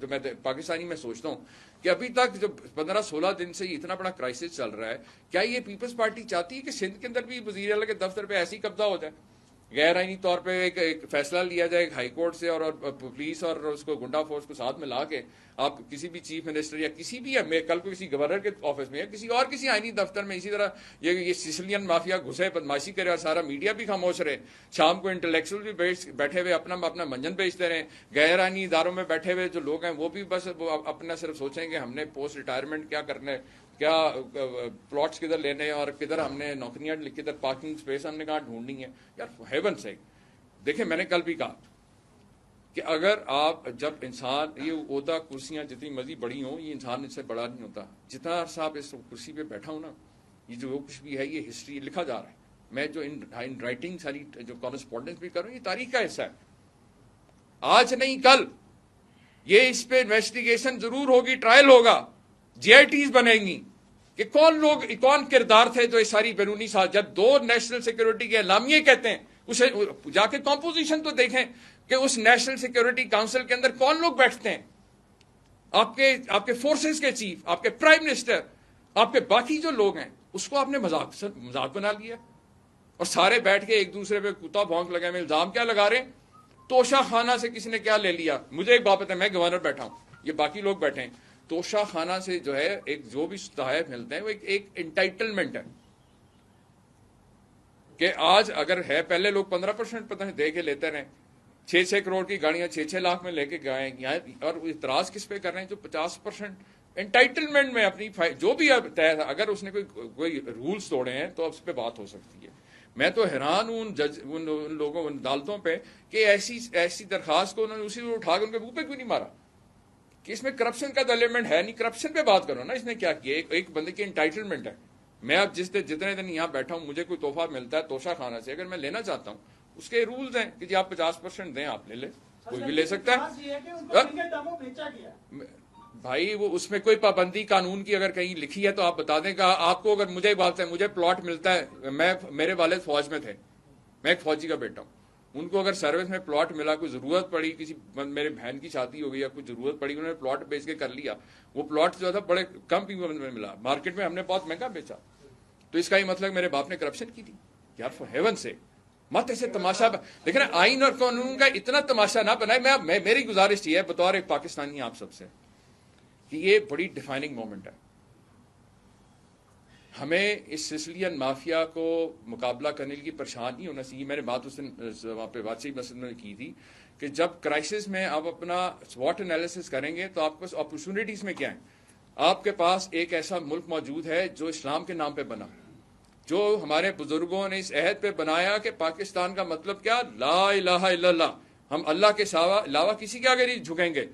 A: جو میں پاکستانی میں سوچتا ہوں کہ ابھی تک جو 15-16 دن سے یہ اتنا بڑا کرائسس چل رہا ہے، کیا یہ پیپلز پارٹی چاہتی ہے کہ سندھ کے اندر بھی وزیر اعلیٰ کے دفتر پہ ایسی قبضہ ہو جائے، غیر آئینی طور پہ ایک فیصلہ لیا جائے ہائی کورٹ سے اور پولیس اور اس کو گنڈا فورس کو ساتھ میں لا کے آپ کسی بھی چیف منسٹر یا کسی بھی کل کو کسی گورنر کے آفس میں یا کسی آئینی دفتر میں اسی طرح یہ سسلین مافیا گھسے بدماشی کرے اور سارا میڈیا بھی خاموش رہے، شام کو انٹلیکچوئل بھی بیٹھے ہوئے اپنا منجن بیچتے رہیں، غیر آئینی اداروں میں بیٹھے ہوئے جو لوگ ہیں وہ بھی بس اپنا صرف سوچیں کہ ہم نے پوسٹ ریٹائرمنٹ کیا کرنا ہے، کیا پلاٹس کدھر لینے ہیں اور کدھر ہم نے نوکریاں کدھر پارکنگ سپیس ہم نے کہاں ڈھونڈنی ہے. یار ہیون سے دیکھیں میں نے کل بھی کہا کہ اگر آپ جب انسان یہ عہدہ کرسیاں جتنی مرضی بڑی ہوں یہ انسان اس سے بڑا نہیں ہوتا. جتنا عرصہ آپ اس کرسی پہ بیٹھا ہوں نا یہ جو کچھ بھی ہے یہ ہسٹری لکھا جا رہا ہے. میں جو ان رائٹنگ ساری جو کورسپونڈنس بھی کر رہا ہوں یہ تاریخ کا حصہ ہے. آج نہیں کل یہ اس پہ انویسٹیگیشن ضرور ہوگی، ٹرائل ہوگا، جی آئی ٹیز بنیں گی کہ کون کردار تھے جو اس ساری بیرونی ساز. جب 2 نیشنل سیکورٹی کے اعلامیے کہتے ہیں اسے جا کے کمپوزیشن تو دیکھیں کہ اس نیشنل سیکورٹی کونسل کے اندر کون لوگ بیٹھتے ہیں، آپ کے فورسز کے چیف، آپ کے پرائم منسٹر، آپ کے باقی جو لوگ ہیں. اس کو آپ نے مذاق بنا لیا اور سارے بیٹھ کے ایک دوسرے پہ کتا بھونک لگے میں الزام کیا لگا رہے ہیں. توشہ خانہ سے کسی نے کیا لے لیا. مجھے ایک بات پتہ ہے، میں گورنر بیٹھا ہوں، یہ باقی لوگ بیٹھے ہیں. توشہ خانہ سے جو ہے ایک جو بھی تحائف ملتے ہیں وہ ایک انٹائٹلمنٹ ہے کہ آج اگر ہے، پہلے لوگ 15% پتہ ہے دے کے لیتے رہے، 6 کروڑ کی گاڑیاں 6 لاکھ میں لے کے گئے، اور اعتراض کس پہ کر رہے ہیں جو 50% انٹائٹلمنٹ میں اپنی جو بھی طے تھا. اگر اس نے کوئی رولز توڑے ہیں تو اس پہ بات ہو سکتی ہے. میں تو حیران ہوں ان لوگوں ان عدالتوں پہ کہ ایسی درخواست کو انہوں نے اسی اٹھا کے ان کے منہ پہ کیوں نہیں مارا کہ اس میں کرپشن کا ایلیمنٹ ہے نہیں. کرپشن پہ بات کرو نا. اس نے کیا کیا؟ ایک بندے کی انٹائٹلمنٹ ہے. میں اب جتنے دن یہاں بیٹھا ہوں مجھے کوئی تحفہ ملتا ہے توشہ خانہ سے، اگر میں لینا چاہتا ہوں اس کے رولز ہیں کہ جی آپ 50% دیں، آپ لے لیں، کوئی بھی لے سکتا ہے. بھائی وہ اس میں کوئی پابندی قانون کی اگر کہیں لکھی ہے تو آپ بتا دیں کہ آپ کو اگر مجھے بات ہے مجھے پلاٹ ملتا ہے، میرے والد فوج میں تھے، میں ایک فوجی کا بیٹا ہوں، ان کو اگر سروس میں پلاٹ ملا، کوئی ضرورت پڑی، کسی میرے بہن کی شادی ہو گئی یا کوئی ضرورت پڑی، انہوں نے پلاٹ بیچ کے کر لیا. وہ پلاٹ جو تھا بڑے کم قیمت میں ملا، مارکیٹ میں ہم نے بہت مہنگا بیچا. تو اس کا یہ مطلب میرے باپ نے کرپشن کی تھی؟ یار فار ہیون سے مت ایسے تماشا. لیکن آئین اور قانون کا اتنا تماشا نہ بنائے. میری گزارش یہ ہے بطور ایک پاکستانی آپ سب سے کہ یہ بڑی ڈیفائننگ مومنٹ ہے. ہمیں اس سسلین مافیا کو مقابلہ کرنے کی پریشان نہیں ہونا چاہیے. میں نے بات اس دن وہاں پہ واٹس مسجد میں کی تھی کہ جب کرائسس میں آپ اپنا سوٹ انالیسس کریں گے تو آپ کے پاس اپرچونٹیز میں کیا ہیں. آپ کے پاس ایک ایسا ملک موجود ہے جو اسلام کے نام پہ بنا, جو ہمارے بزرگوں نے اس عہد پہ بنایا کہ پاکستان کا مطلب کیا, لا الہ الا اللہ, ہم اللہ کے علاوہ کسی کے آگے نہیں جھکیں گے.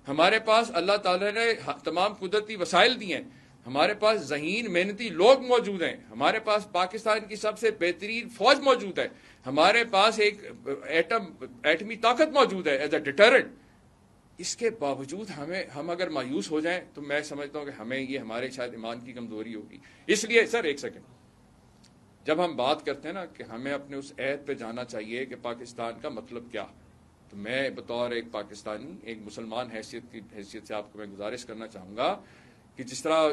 A: ہمارے پاس اللہ تعالی نے تمام قدرتی وسائل دیے ہیں, ہمارے پاس ذہین محنتی لوگ موجود ہیں, ہمارے پاس پاکستان کی سب سے بہترین فوج موجود ہے, ہمارے پاس ایک ایٹمی طاقت موجود ہے ایز اے ڈیٹرنٹ. اس کے باوجود ہم اگر مایوس ہو جائیں تو میں سمجھتا ہوں کہ ہمیں یہ ہمارے شاید ایمان کی کمزوری ہوگی. اس لیے سر ایک سیکنڈ, جب ہم بات کرتے ہیں نا کہ ہمیں اپنے اس عہد پہ جانا چاہیے کہ پاکستان کا مطلب کیا, تو میں بطور ایک پاکستانی, ایک مسلمان حیثیت سے آپ کو میں گزارش کرنا چاہوں گا کہ جس طرح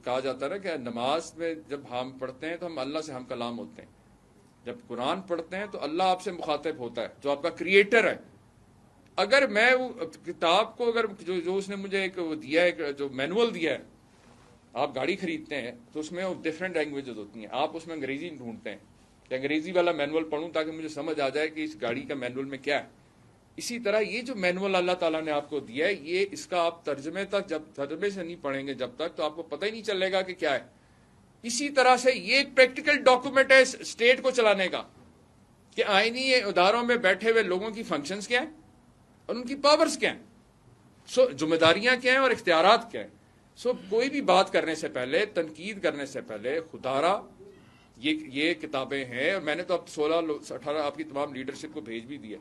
A: کہا جاتا ہے نا کہ نماز میں جب ہم پڑھتے ہیں تو ہم اللہ سے ہم کلام ہوتے ہیں, جب قرآن پڑھتے ہیں تو اللہ آپ سے مخاطب ہوتا ہے جو آپ کا کریٹر ہے. اگر میں وہ کتاب کو اگر جو اس نے مجھے ایک دیا ہے, جو مینول دیا ہے, آپ گاڑی خریدتے ہیں تو اس میں ڈفرینٹ لینگویجز ہوتی ہیں, آپ اس میں انگریزی ڈھونڈتے ہیں کہ انگریزی والا مینول پڑھوں تاکہ مجھے سمجھ آ جائے کہ اس گاڑی کا مینول میں کیا ہے. اسی طرح یہ جو مینول اللہ تعالیٰ نے آپ کو دیا ہے, یہ اس کا آپ ترجمے سے نہیں پڑھیں گے جب تک, تو آپ کو پتہ ہی نہیں چلے گا کہ کیا ہے. اسی طرح سے یہ ایک پریکٹیکل ڈاکومنٹ ہے اسٹیٹ کو چلانے کا کہ آئینی اداروں میں بیٹھے ہوئے لوگوں کی فنکشنز کیا ہیں اور ان کی پاورز کیا ہیں, ذمہ داریاں کیا ہیں اور اختیارات کیا ہیں. کوئی بھی بات کرنے سے پہلے, تنقید کرنے سے پہلے خدارا یہ کتابیں ہیں, اور میں نے تو اب 16-18 آپ کی تمام لیڈرشپ کو بھیج بھی دیا,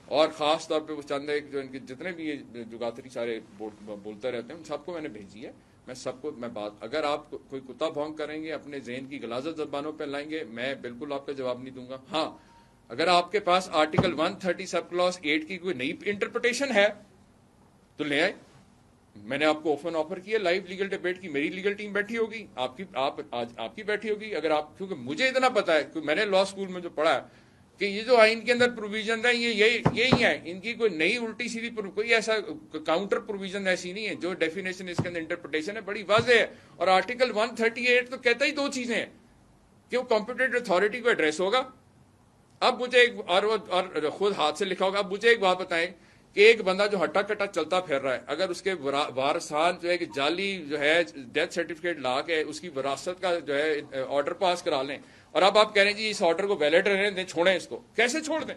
A: اور خاص طور پہ وہ چند ایک جو ان کے جتنے بھی یہ جگاتری سارے بولتے رہتے ہیں ان سب کو میں نے بھیجی ہے. میں سب کو بات, اگر آپ کوئی کتا بھونک کریں گے, اپنے ذہن کی غلاظت زبانوں پہ لائیں گے, میں بالکل آپ کا جواب نہیں دوں گا. ہاں, اگر آپ کے پاس آرٹیکل 130 سب کلاس 8 کی کوئی نئی انٹرپریٹیشن ہے تو لے آئے. میں نے آپ کو اوپن آفر کیا لائیو لیگل ڈیبیٹ کی, میری لیگل ٹیم بیٹھی ہوگی, آپ کی بیٹھی ہوگی. اگر آپ, کیونکہ مجھے اتنا پتا ہے کہ میں نے لا اسکول میں جو پڑھا ہے کہ یہ جو آئین کے اندر پروویژن ہے یہی ہے, ان کی کوئی نئی الٹی سیدھی کوئی ایسا کاؤنٹر پروویژن ایسی نہیں ہے. جو ڈیفینیشن اس کے اندر انٹرپریٹیشن ہے بڑی واضح ہے, اور آرٹیکل 138 تو کہتا ہی 2 چیزیں ہیں کہ وہ کمپیٹنٹ اتھارٹی کو ایڈریس ہوگا. اب مجھے اور خود ہاتھ سے لکھا ہوگا. اب مجھے ایک بات بتائیں کہ ایک بندہ جو ہٹا کٹا چلتا پھر رہا ہے, اگر اس کے وارثان جو ہے کہ جعلی جو ہے ڈیتھ سرٹیفکیٹ لا کے اس کی وراثت کا جو ہے آرڈر پاس کرا لیں, اور اب آپ کہہ رہے ہیں جی اس آرڈر کو ویلڈ رہنے دیں, چھوڑیں اس کو, کیسے چھوڑ دیں؟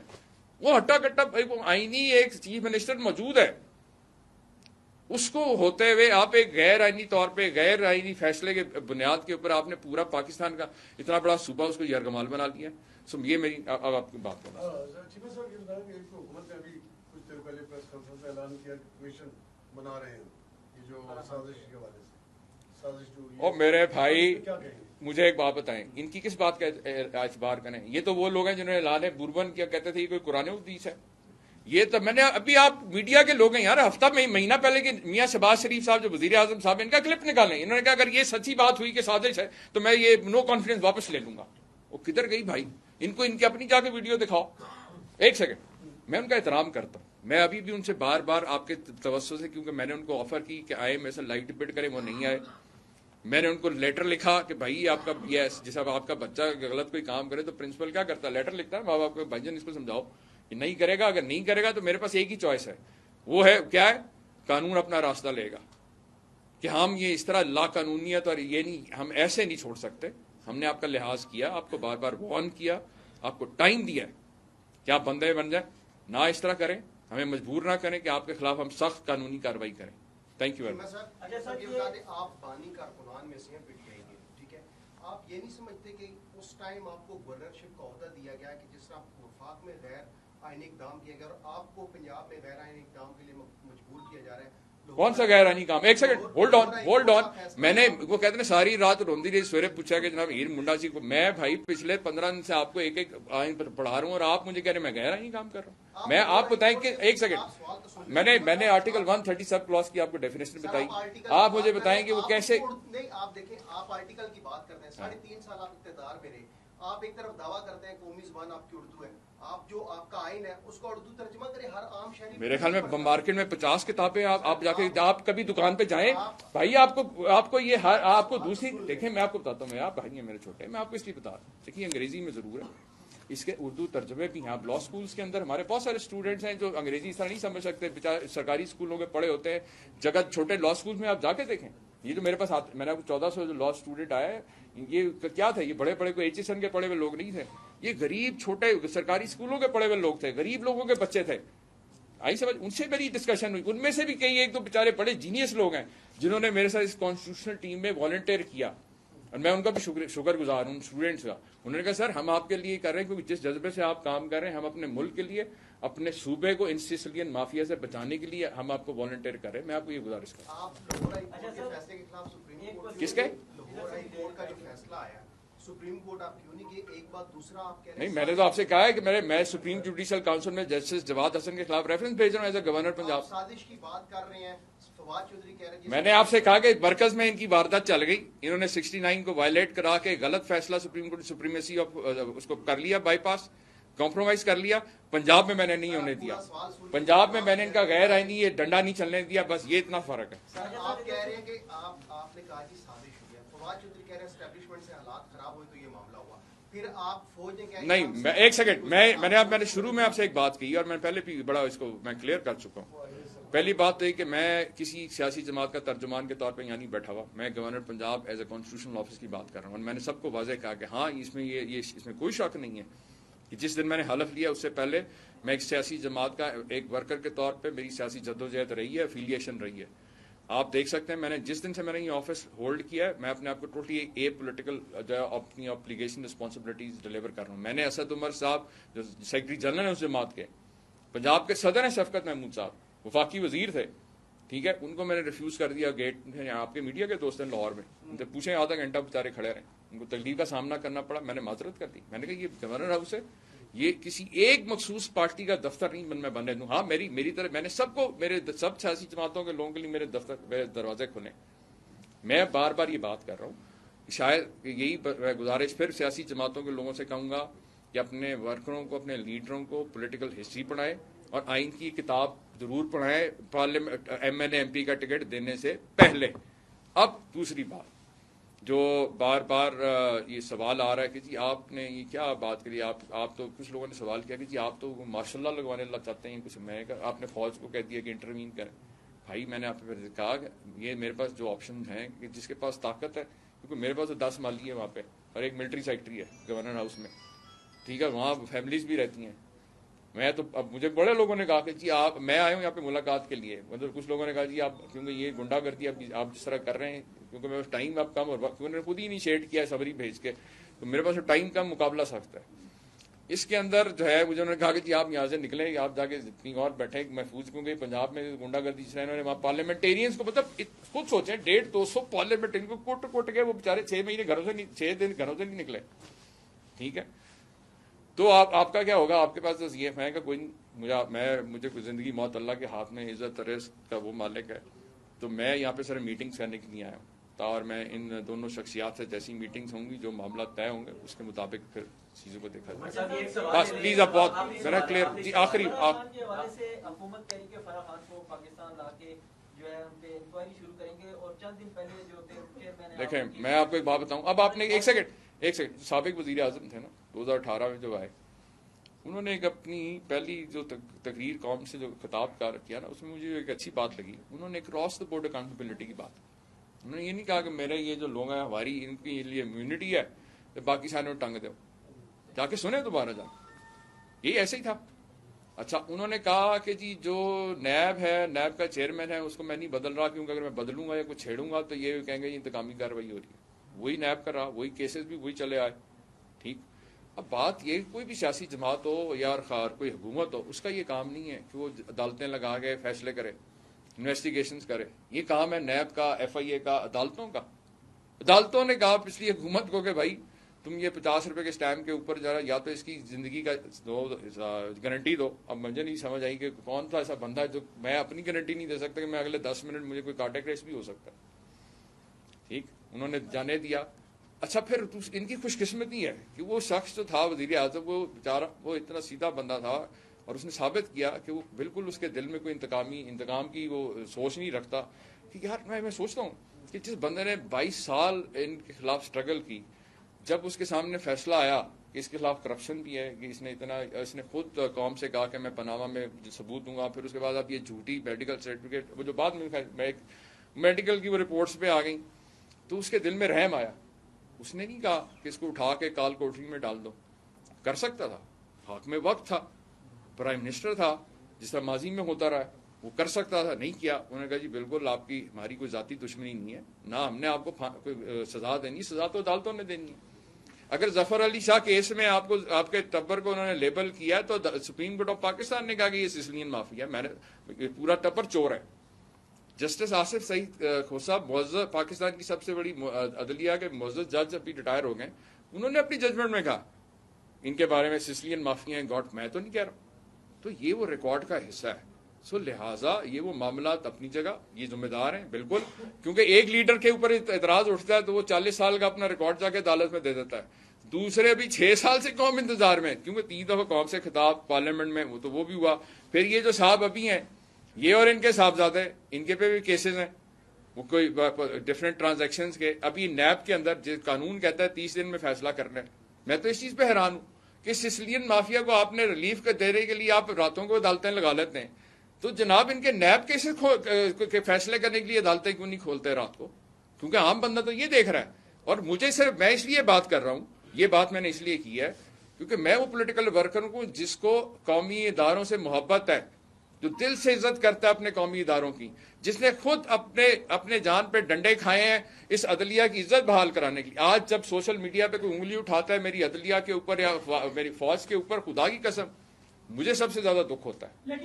A: وہ ہٹا کٹا وہ آئینی ایک چیف منسٹر موجود ہے, اس کو ہوتے ہوئے آپ ایک غیر آئینی طور پہ غیر آئینی فیصلے کے بنیاد کے اوپر آپ نے پورا پاکستان کا اتنا بڑا صوبہ اس کو یرغمال بنا لیا. یہ میری اب آپ کی بات کرنا.
C: حکومت نے ابھی کچھ دیر پہلے پریس کانفرنس میں اعلان کیا کہ کمیشن بنا رہے ہیں یہ جو سازش کے حوالے سے سازش جو,
A: اور میرے بھائی مجھے ایک بات بتائیں, ان کی کس بات کا اعتبار کریں؟ یہ تو وہ لوگ ہیں جنہوں نے اعلان بوربن کیا, کہتے تھے یہ کوئی قرآن حدیث ہے. یہ تو میں نے ابھی, آپ میڈیا کے لوگ ہیں یار, ہفتہ مہینہ پہلے کہ میاں شہباز شریف صاحب جو وزیر اعظم صاحب ان کا کلپ نکالیں, انہوں نے کہا اگر یہ سچی بات ہوئی کہ سازش ہے تو میں یہ نو کانفیڈنس واپس لے لوں گا. وہ کدھر گئی بھائی؟ ان کو ان کی اپنی جا کے ویڈیو دکھاؤ. ایک سیکنڈ, میں ان کا احترام کرتا ہوں, میں ابھی بھی ان سے بار بار آپ کے توسط سے, کیونکہ میں نے ان کو آفر کی کہ آئے میں سے لائٹ ڈبیٹ کریں, وہ نہیں آئے. میں نے ان کو لیٹر لکھا کہ بھائی آپ کا جیسا آپ کا بچہ غلط کوئی کام کرے تو پرنسپل کیا کرتا ہے, لیٹر لکھتا ہے ماں باپ کو, بھائی جان اس کو سمجھاؤ کہ نہیں کرے گا. اگر نہیں کرے گا تو میرے پاس ایک ہی چوائس ہے, وہ ہے کیا ہے, قانون اپنا راستہ لے گا. کہ ہم یہ اس طرح لا قانونیت اور یہ نہیں, ہم ایسے نہیں چھوڑ سکتے. ہم نے آپ کا لحاظ کیا, آپ کو بار بار وارن کیا, آپ کو ٹائم دیا ہے کہ آپ بندے بن جائیں, نہ اس طرح کریں, ہمیں مجبور نہ کریں کہ آپ کے خلاف ہم سخت قانونی کارروائی کریں. Thank you very much.
D: آپ بانی کارکنان میں سے ٹھیک ہے, آپ یہ نہیں سمجھتے کہ اس ٹائم آپ کو گورنرشپ کا عہدہ دیا گیا کہ جس طرح وفاق میں غیر آئینی اقدام کیا گیا اور آپ کو پنجاب میں غیر آئینی اقدام کے لیے مجبور کیا جا رہا ہے.
A: کون سا غیر آئینی کام؟ ایک سیکنڈ, ہولڈ آن. میں نے وہ کہتے ہیں ساری رات روندی رہی, سویرے پوچھا کہ جناب ہیر منڈا جی کو, میں بھائی پچھلے 15 دن سے آپ کو ایک ایک آئین پر پڑھا رہا ہوں اور آپ مجھے کہہ رہے ہیں میں غیر آئینی کام کر رہا ہوں. میں آپ بتائیں کہ ایک سیکنڈ, میں نے آرٹیکل 130 سب کلاس کی آپ کو ڈیفینیشن بتائی, آپ مجھے بتائیں کہ وہ کیسے.
D: نہیں آپ دیکھیں, آپ آرٹیکل کی بات کرتے ہیں, 3.5 سال آپ اقتدار میں رہے, آپ ایک طرف دعویٰ کرتے ہیں قومی زبان آپ کی اردو ہے, آپ جو آپ کا آئین ہے اس کا اردو ترجمہ کریں, ہر عام شہری.
A: میرے خیال میں مارکیٹ میں 50 کتابیں آپ جا کے آپ کبھی دکان پہ جائیں بھائی, آپ کو یہ آپ کو دوسری دیکھیں, میں آپ کو بتاتا ہوں, آپ بھائی ہیں میرے چھوٹے, میں آپ کو اس لیے بتا رہا ہوں, دیکھیے انگریزی میں ضرور ہے, اس کے اردو ترجمے بھی ہیں. آپ لا اسکولس کے اندر ہمارے بہت سارے اسٹوڈنٹس ہیں جو انگریزی اس طرح نہیں سمجھ سکتے, سرکاری اسکولوں میں پڑھے ہوتے ہیں, جگہ چھوٹے لا اسکولس میں آپ جا کے دیکھیں. یہ جو میرے پاس میں نے 1400 جو لا اسٹوڈنٹ آیا ہے, یہ کیا تھے, یہ بڑے بڑے کوئی ایچ ایس این کے پڑھے ہوئے لوگ نہیں تھے, یہ غریب چھوٹے سرکاری اسکولوں کے پڑھے ہوئے لوگ تھے, غریب لوگوں کے بچے تھے. آئی سمجھ, ان سے میری ڈسکشن ہوئی, ان میں سے بھی کئی ایک دو بیچارے بڑے جینیس لوگ ہیں جنہوں نے میرے ساتھ اس کانسٹیٹیوشنل ٹیم میں والنٹیئر کیا, اور میں ان کا بھی شکر گزار ہوں اسٹوڈنٹس کا. انہوں نے کہا سر ہم آپ کے لیے کر رہے ہیں کیونکہ جس جذبے سے آپ کام کر رہے ہیں, ہم اپنے ملک کے لیے, اپنے صوبے کو ان سیسلین مافیا سے بچانے کے لیے ہم آپ کو والنٹیئر کر رہے ہیں. میں آپ کو یہ گزارش کرتا ہوں.
D: آپ لاہور ہائی کورٹ کے فیصلے کے خلاف سپریم کورٹ,
A: کس کے
D: لاہور ہائی کورٹ کا جو فیصلہ آیا سپریم کورٹ, آپ کیوں نہیں گئے؟ ایک بات. دوسرا آپ کہہ رہے ہیں
A: نہیں, میں نے تو آپ سے کہا ہے کہ میں سپریم جوڈیشل کاؤنسل میں جسٹس جواد حسن کے خلاف ریفرنس بھیج رہا ہوں ایز اے گورنر پنجاب.
D: سازش کی بات کر رہے ہیں, فواد چودھری کہہ رہے ہیں.
A: میں نے آپ سے کہا کہ مرکز میں ان کی واردات چل گئی, انہوں نے 69 کو وائلیٹ کرا کے غلط فیصلہ سپریم کورٹ سپریمیسی آف اس کو کر لیا, بائی پاس کمپرومائز کر لیا. پنجاب میں نے نہیں ہونے دیا, پنجاب میں نے ان کا غیر آئینی یہ ڈنڈا نہیں چلنے دیا, بس یہ اتنا فرق ہے.
D: سر آپ کہہ رہے ہیں کہ آپ نے کہا کہ سازش ہوئی ہے, فواد چودھری کہہ رہے ہیں اسٹیبلشمنٹ سے حالات خراب ہوئے تو یہ معاملہ ہوا, پھر آپ فوج نے کہا
A: نہیں, میں ایک سیکنڈ, میں نے شروع میں آپ سے ایک بات کی اور میں پہلے بھی بڑا اس کو میں کلیئر کر چکا ہوں. پہلی بات تو یہ کہ میں کسی سیاسی جماعت کا ترجمان کے طور پہ یہاں نہیں بیٹھا ہوا, میں governor Punjab as a constitutional office کی بات کر رہا ہوں. اور میں نے سب کو واضح کہا کہ ہاں اس میں اس میں کوئی شک نہیں ہے کہ جس دن میں نے حلف لیا اس سے پہلے میں ایک سیاسی جماعت کا ایک ورکر کے طور پہ میری سیاسی جدوجہد رہی ہے, افیلیشن رہی ہے. آپ دیکھ سکتے ہیں میں نے جس دن سے میں نے یہ آفس ہولڈ کیا ہے, میں اپنے آپ کو ٹوٹلی اے پولیٹیکل اپنی اپلیکیشن رسپانسبلٹیز ڈلیور کر رہا ہوں. میں نے اسد عمر صاحب جو سیکرٹری جنرل ہیں اس جماعت کے, پنجاب کے صدر ہیں شفقت محمود صاحب, وفاقی وزیر تھے, ٹھیک ہے, ان کو میں نے ریفیوز کر دیا گیٹ. آپ کے میڈیا کے دوست ہیں لاہور میں, ان سے پوچھیں آدھا گھنٹہ بیچارے کھڑے رہے, ان کو تکلیف کا سامنا کرنا پڑا. میں نے معذرت کر دی, میں نے کہا یہ گورنر ہاؤس ہے, یہ کسی ایک مخصوص پارٹی کا دفتر نہیں میں بننے دوں. ہاں میری طرف میں نے سب کو, میرے سب سیاسی جماعتوں کے لوگوں کے لیے میرے دروازے کھلے. میں بار بار یہ بات کر رہا ہوں, شاید یہی گزارش پھر سیاسی جماعتوں کے لوگوں سے کہوں گا کہ اپنے ورکروں کو, اپنے لیڈروں کو پولیٹیکل ہسٹری پڑھائیں اور آئین کی کتاب ضرور پڑھائیں پارلیمنٹ MP کا ٹکٹ دینے سے پہلے. اب دوسری بات جو بار بار یہ سوال آ رہا ہے کہ جی آپ نے یہ کیا بات کری, آپ تو کچھ لوگوں نے سوال کیا کہ جی آپ تو ماشاء اللہ لگوانے اللہ چاہتے ہیں کچھ, میں آپ نے فوج کو کہہ دیا کہ انٹروین کریں. بھائی میں نے آپ کو کہا کہ یہ میرے پاس جو آپشن ہیں کہ جس کے پاس طاقت ہے, کیونکہ میرے پاس تو 10 مالی ہے وہاں پہ اور ایک ملٹری سیکٹری ہے گورنر ہاؤس میں, ٹھیک ہے, وہاں فیملیز بھی رہتی ہیں. میں تو اب مجھے بڑے لوگوں نے کہا کہ جی میں آیا ہوں یہاں پہ ملاقات کے لیے, مطلب کچھ لوگوں نے کہا جی آپ کیونکہ یہ گنڈا گردی آپ جس طرح کر رہے ہیں, کیونکہ میں ٹائم اب کم, اور کیونکہ انہوں نے خود ہی انیشیٹ کیا ہے سبری بھیج کے, تو میرے پاس ٹائم کم, مقابلہ سخت ہے. اس کے اندر جو ہے مجھے انہوں نے کہا کہ جی آپ یہاں سے نکلیں, آپ جا کے جتنی اور بیٹھیں محفوظ, کیونکہ پنجاب میں گنڈا گردی جس انہوں نے وہاں پارلیمنٹیرینس کو, مطلب خود سوچیں 150-200 پارلیمنٹرین کو کوٹ کے وہ بیچارے 6 مہینے گھروں سے 6 دن گھروں سے نہیں نکلے, ٹھیک ہے. تو آپ کا کیا ہوگا, آپ کے پاس تو یہ ہے کہ کوئی مجھے زندگی موت اللہ کے ہاتھ میں, عزت رزق کا وہ مالک ہے, تو میں یہاں پہ سر میٹنگز کرنے کے لیے آیا ہوں, اور میں ان دونوں شخصیات سے جیسی میٹنگز ہوں گی جو معاملات طے ہوں گے اس کے مطابق پھر چیزوں کو دیکھا جائے. بس پلیز اب بہت میرا کلیئر. جی آخری آپ
E: حکومت تحریک فرح خان کو پاکستان لا کے جو ہے ان پہ انکوائری شروع کریں گے, اور چند دن پہلے جو
A: دیکھیں میں آپ کو ایک بات بتاؤں. اب آپ نے ایک سیکنڈ سابق وزیر اعظم تھے نا 2018 میں جو آئے, انہوں نے ایک اپنی پہلی جو تقریر قوم سے جو خطاب کیا نا, اس میں مجھے ایک اچھی بات لگی. انہوں نے کراس دا بورڈ اکاؤنٹیبلٹی کی بات, انہوں نے یہ نہیں کہا کہ میرے یہ جو لوگ ہیں ہماری ان کے لیے امیونٹی ہے تو باقی سارے ٹنگ دو, جا کے سنیں دوبارہ جا, یہی ایسے ہی تھا. اچھا انہوں نے کہا کہ جی جو نیب ہے, نیب کا چیئرمین ہے, اس کو میں نہیں بدل رہا کیونکہ اگر میں بدلوں گا یا کچھ چھیڑوں گا تو یہ کہیں گے یہ انتقامی کارروائی ہو رہی ہے. وہی نیب کر رہا, وہی کیسز بھی وہی چلے آئے, ٹھیک. اب بات یہ کوئی بھی سیاسی جماعت ہو یا کوئی حکومت ہو, اس کا یہ کام نہیں ہے کہ وہ عدالتیں لگا کے فیصلے کرے, انویسٹیگیشنز کرے. یہ کام ہے نیب کا, FIA کا, عدالتوں کا. عدالتوں نے کہا پچھلی حکومت کو کہ بھائی تم یہ 50 روپے کے سٹیمپ کے اوپر ذرا یا تو اس کی زندگی کا گارنٹی دو. اب مجھے نہیں سمجھ آئی کہ کون تھا ایسا بندہ جو میں اپنی گارنٹی نہیں دے سکتا کہ میں اگلے 10 منٹ مجھے کوئی کارڈیک ریس بھی ہو سکتا ہے, ٹھیک. انہوں نے جانے دیا. اچھا پھر ان کی خوش قسمتی ہے کہ وہ شخص جو تھا وزیر اعظم، وہ بیچارہ وہ اتنا سیدھا بندہ تھا اور اس نے ثابت کیا کہ وہ بالکل اس کے دل میں کوئی انتقام کی وہ سوچ نہیں رکھتا. کہ یار میں سوچتا ہوں کہ جس بندے نے 22 سال ان کے خلاف سٹرگل کی، جب اس کے سامنے فیصلہ آیا کہ اس کے خلاف کرپشن بھی ہے، کہ اس نے خود قوم سے کہا کہ میں پاناما میں ثبوت دوں گا، پھر اس کے بعد اب یہ جھوٹی میڈیکل سرٹیفکیٹ وہ جو بعد میں ایک میڈیکل کی وہ رپورٹس پہ آ گئیں، تو اس کے دل میں رحم آیا. اس نے نہیں کہا کہ اس کو اٹھا کے کال کوٹری میں ڈال دو. کر سکتا تھا، حق میں وقت تھا، پرائم منسٹر تھا جس طرح ماضی میں ہوتا رہا، وہ کر سکتا تھا، نہیں کیا. انہوں نے کہا جی بالکل ہماری کوئی ذاتی دشمنی نہیں ہے، نہ ہم نے آپ کو کوئی سزا دینی، سزا تو عدالتوں نے دینی ہے. اگر ظفر علی شاہ کیس میں آپ کے ٹبر کو انہوں نے لیبل کیا تو سپریم کورٹ آف پاکستان نے کہا کہ یہ سسلین مافیا، میں نے پورا ٹبر چور ہے. جسٹس آصف سعید کھوسہ معزز پاکستان کی سب سے بڑی عدلیہ کے معزز جج ابھی ریٹائر ہو گئے، انہوں نے اپنی ججمنٹ میں کہا ان کے بارے میں سسلین مافیا ہیں گاٹ، میں تو نہیں کہہ رہا. تو یہ وہ ریکارڈ کا حصہ ہے. سو لہٰذا یہ وہ معاملات اپنی جگہ، یہ ذمہ دار ہیں بالکل، کیونکہ ایک لیڈر کے اوپر اعتراض اٹھتا ہے تو وہ 40 سال کا اپنا ریکارڈ جا کے عدالت میں دے دیتا ہے. دوسرے بھی 6 سال سے قوم انتظار میں، کیونکہ 3 دفعہ قوم سے خطاب پارلیمنٹ میں تو وہ بھی ہوا. پھر یہ جو صاحب ابھی ہیں یہ اور ان کے صاحبزادے، ان کے پہ بھی کیسز ہیں، وہ کوئی ڈفرینٹ ٹرانزیکشنز کے. ابھی نیب کے اندر جو قانون کہتا ہے 30 دن میں فیصلہ کرنا ہے. میں تو اس چیز پہ حیران ہوں کہ سسلین مافیا کو آپ نے ریلیف دینے کے لیے آپ راتوں کو عدالتیں لگا لیتے ہیں، تو جناب ان کے نیب کیسز کے فیصلے کرنے کے لیے عدالتیں کیوں نہیں کھولتے رات کو؟ کیونکہ عام بندہ تو یہ دیکھ رہا ہے. اور مجھے صرف میں اس لیے بات کر رہا ہوں، یہ بات میں نے اس لیے کی ہے کیونکہ میں وہ پولیٹیکل ورکر ہوں جس کو قومی اداروں سے محبت ہے، جو دل سے عزت کرتا ہے اپنے قومی اداروں کی، جس نے خود اپنے جان پہ ڈنڈے کھائے ہیں اس عدلیہ کی عزت بحال کرانے کے لیے. آج جب سوشل میڈیا پہ کوئی انگلی اٹھاتا ہے میری عدلیہ کے اوپر یا میری فوج کے اوپر، خدا کی قسم مجھے سب سے زیادہ دکھ ہوتا ہے.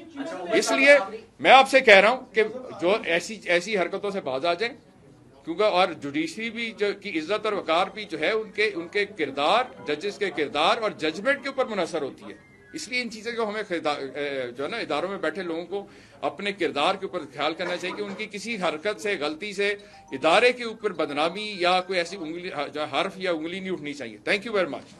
A: اس لیے میں آپ سے کہہ رہا ہوں کہ جو ایسی حرکتوں سے باز آ جائیں، کیونکہ اور جوڈیشری بھی کی عزت اور وقار بھی جو ہے ان کے کردار، ججز کے کردار اور ججمنٹ کے اوپر منحصر ہوتی ہے. اس لیے ان چیزوں کو ہمیں جو ہے نا اداروں میں بیٹھے لوگوں کو اپنے کردار کے اوپر خیال کرنا چاہیے کہ ان کی کسی حرکت سے، غلطی سے ادارے کے اوپر بدنامی یا کوئی ایسی انگلی حرف یا انگلی نہیں اٹھنی چاہیے. Thank you very much.